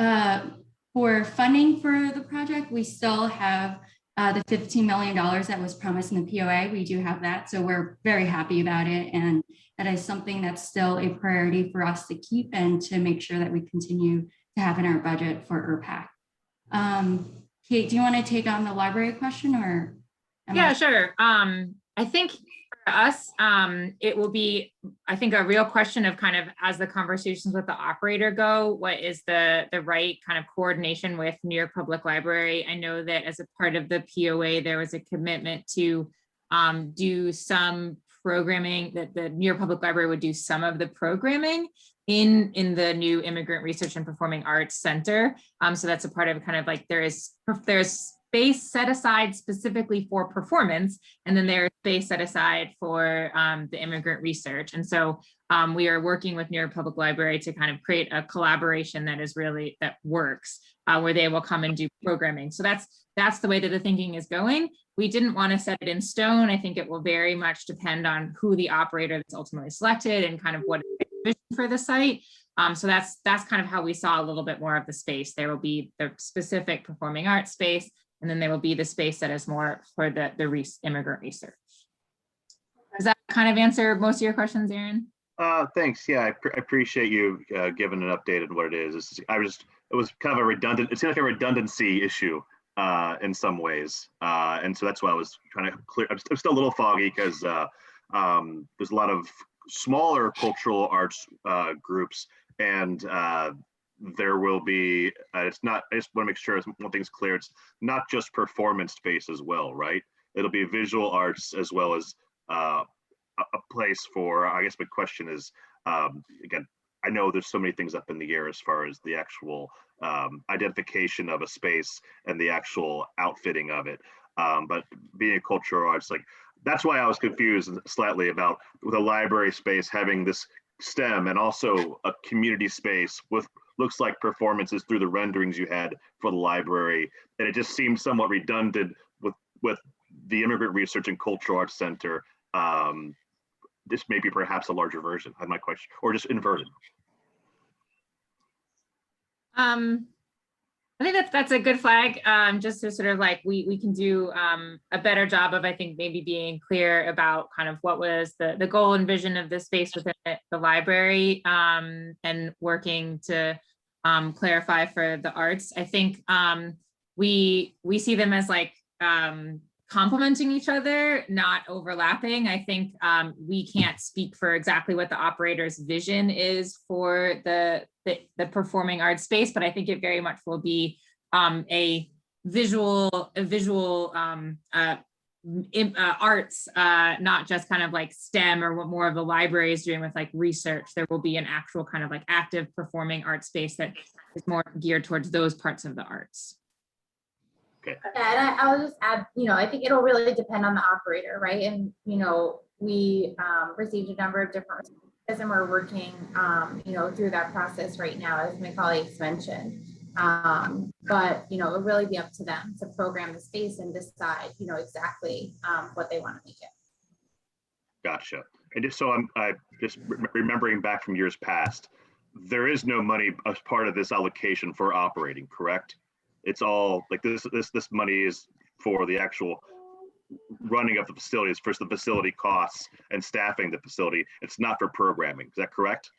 for funding for the project, we still have the $15 million that was promised in the POA. We do have that, so we're very happy about it. And that is something that's still a priority for us to keep and to make sure that we continue to have in our budget for ERPAC. Kate, do you want to take on the library question or? Yeah, sure. I think for us, it will be, I think, a real question of kind of, as the conversations with the operator go, what is the right kind of coordination with New York Public Library? I know that as a part of the POA, there was a commitment to do some programming, that the New York Public Library would do some of the programming in the new Immigrant Research and Performing Arts Center. So that's a part of kind of like, there's space set aside specifically for performance, and then there's space set aside for the immigrant research. And so we are working with New York Public Library to kind of create a collaboration that works, where they will come and do programming. So that's the way that the thinking is going. We didn't want to set it in stone. I think it will very much depend on who the operator that's ultimately selected and kind of what is the vision for the site. So that's kind of how we saw a little bit more of the space. There will be the specific performing arts space, and then there will be the space that is more for the immigrant research. Does that kind of answer most of your questions, Aaron? Thanks. Yeah, I appreciate you giving an update on what it is. It was kind of a redundant, it seemed like a redundancy issue in some ways. And so that's why I was trying to clear, I'm still a little foggy because there's a lot of smaller cultural arts groups And there will be, it's not, I just want to make sure one thing's clear. It's not just performance space as well, right? It'll be visual arts as well as a place for, I guess my question is, again, I know there's so many things up in the air as far as the actual identification of a space and the actual outfitting of it. But being a cultural arts, like, that's why I was confused slightly about with a library space having this STEM and also a community space with looks like performances through the renderings you had for the library. And it just seemed somewhat redundant with the Immigrant Research and Cultural Arts Center. This may be perhaps a larger version. I'm not quite sure, or just inverted. I think that's a good flag, just to sort of like, we can do a better job of, I think, maybe being clear about kind of what was the goal and vision of the space within the library, and working to clarify for the arts. I think we see them as like complementing each other, not overlapping. I think we can't speak for exactly what the operator's vision is for the performing arts space, but I think it very much will be a visual arts, not just kind of like STEM or what more of the library is doing with like research. There will be an actual kind of like active performing art space that is more geared towards those parts of the arts. Yeah, and I'll just add, I think it'll really depend on the operator, right? And, we received a number of different responses, and we're working, through that process right now, as my colleagues mentioned. But, it'll really be up to them to program the space and decide, exactly what they want to make it. Gotcha. And just so I'm just remembering back from years past, there is no money as part of this allocation for operating, correct? It's all like this money is for the actual running of the facilities, for the facility costs and staffing the facility. It's not for programming. Is that correct?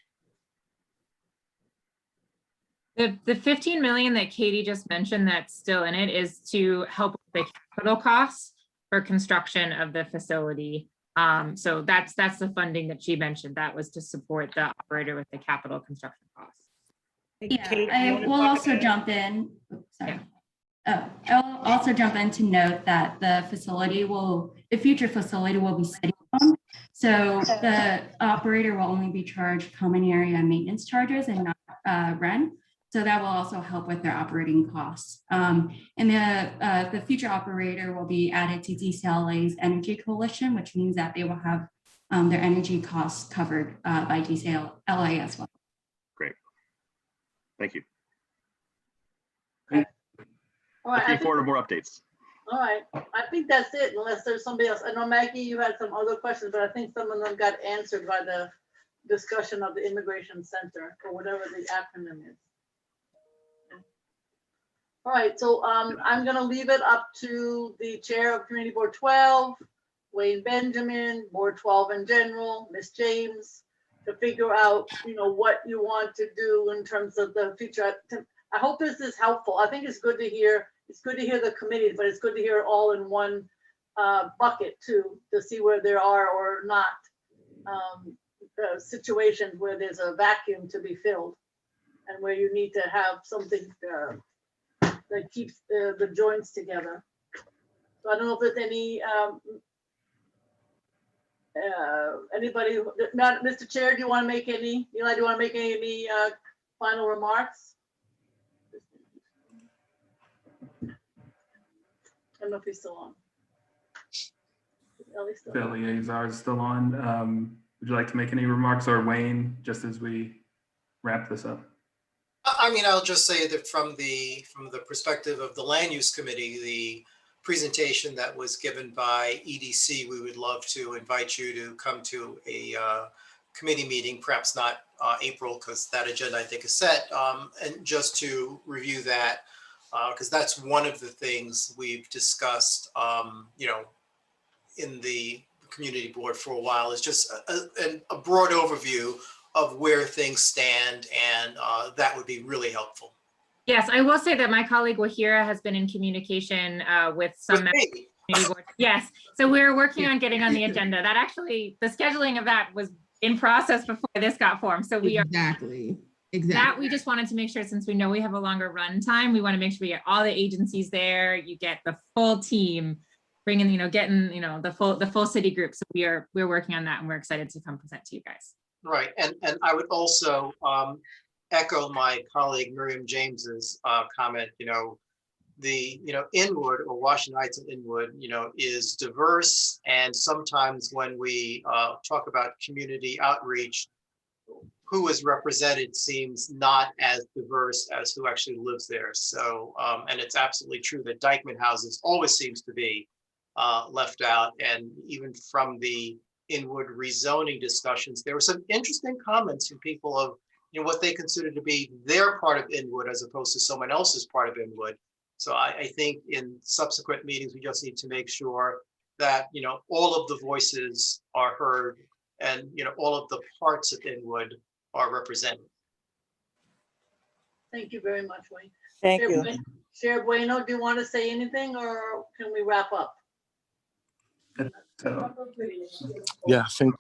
The 15 million that Katie just mentioned that's still in it is to help with the capital costs for construction of the facility. So that's the funding that she mentioned. That was to support the operator with the capital construction costs. Yeah, I will also jump in. Sorry. Oh, I'll also jump in to note that the future facility will be city-owned. So the operator will only be charged common area maintenance charges and not rent. So that will also help with their operating costs. And the future operator will be added to DCLA's Energy Coalition, which means that they will have their energy costs covered by DCLA as well. Great. Thank you. All right, Looking forward to more updates. All right, I think that's it, unless there's somebody else. I know, Maggie, you had some other questions, but I think some of them got answered by the discussion of the Immigration Center, or whatever the acronym is. All right, so I'm gonna leave it up to the chair of Community Board 12, Wayne Benjamin, Board 12 in general, Ms. James, to figure out, what you want to do in terms of the future. I hope this is helpful. I think it's good to hear. It's good to hear the committees, but it's good to hear it all in one bucket too, to see where there are or not situations where there's a vacuum to be filled, and where you need to have something that keeps the joints together. So I don't know if there's any anybody. Not Mr. Chair, do you want to make any? Eli, do you want to make any final remarks? I don't know if he's still on. The liaison is still on. Would you like to make any remarks, or Wayne, just as we wrap this up? I mean, I'll just say that from the perspective of the Land Use Committee, the presentation that was given by EDC, we would love to invite you to come to a committee meeting, perhaps not April, because that agenda I think is set, and just to review that, because that's one of the things we've discussed, in the community board for a while, is just a broad overview of where things stand, and that would be really helpful. Yes, I will say that my colleague Wahira has been in communication with some members of the community board. Yes, so we're working on getting on the agenda. That actually, the scheduling of that was in process before this got formed. So we are Exactly. That we just wanted to make sure, since we know we have a longer run time, we want to make sure we get all the agencies there. You get the full team, bringing, getting, the full city group. So we're working on that, and we're excited to come present to you guys. Right, and I would also echo my colleague Miriam James's comment. The Inwood, or Washington Heights and Inwood, is diverse, and sometimes when we talk about community outreach, who is represented seems not as diverse as who actually lives there. So, and it's absolutely true that Dykeman houses always seems to be left out, and even from the Inwood rezoning discussions, there were some interesting comments from people of what they consider to be their part of Inwood as opposed to someone else's part of Inwood. So I think in subsequent meetings, we just need to make sure that, all of the voices are heard and, all of the parts of Inwood are represented. Thank you very much, Wayne. Thank you. Chair Bueno, do you want to say anything, or can we wrap up? Yeah, I think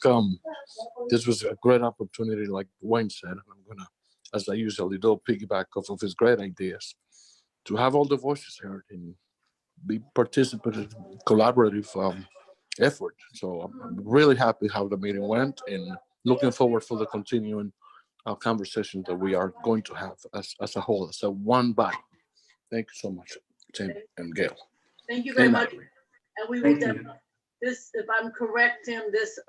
this was a great opportunity, like Wayne said. I'm gonna, as I usually do, piggyback off of his great ideas, to have all the voices heard and be participative, collaborative effort. So I'm really happy how the meeting went, and looking forward for the continuing conversation that we are going to have as a whole, as a one body. Thank you so much, Tim and Gail. Thank you very much. Natalie. And we will definitely, this, if I'm correct, Tim, this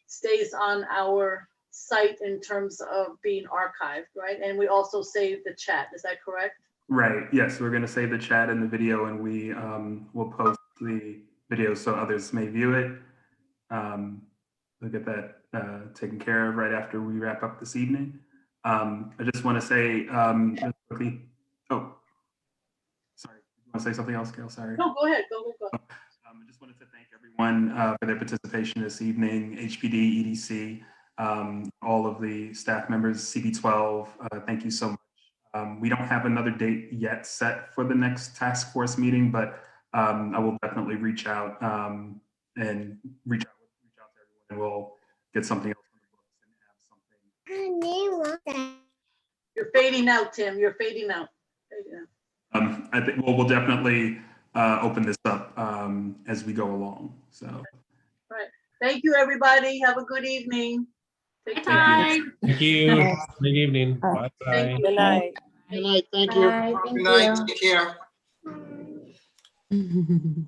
stays on our site in terms of being archived, right? And we also save the chat, is that correct? Right, yes, we're gonna save the chat and the video, and we will post the video so others may view it. We'll get that taken care of right after we wrap up this evening. I just wanna say, just quickly, oh, sorry, you wanna say something else, Gail, sorry? No, go ahead, go. I just wanted to thank everyone for their participation this evening, HPD, EDC, all of the staff members, CB12, thank you so much. We don't have another date yet set for the next task force meeting, but I will definitely reach out and reach out to everyone, and we'll get something else on the books and have something. You're fading out, Tim, you're fading out. I think we'll definitely open this up as we go along. So, Right. Thank you, everybody. Have a good evening. Take care. Thank you. Good evening. Bye. Thank you. Good night. Good night, thank you. Good night. Take care. Good night, take care.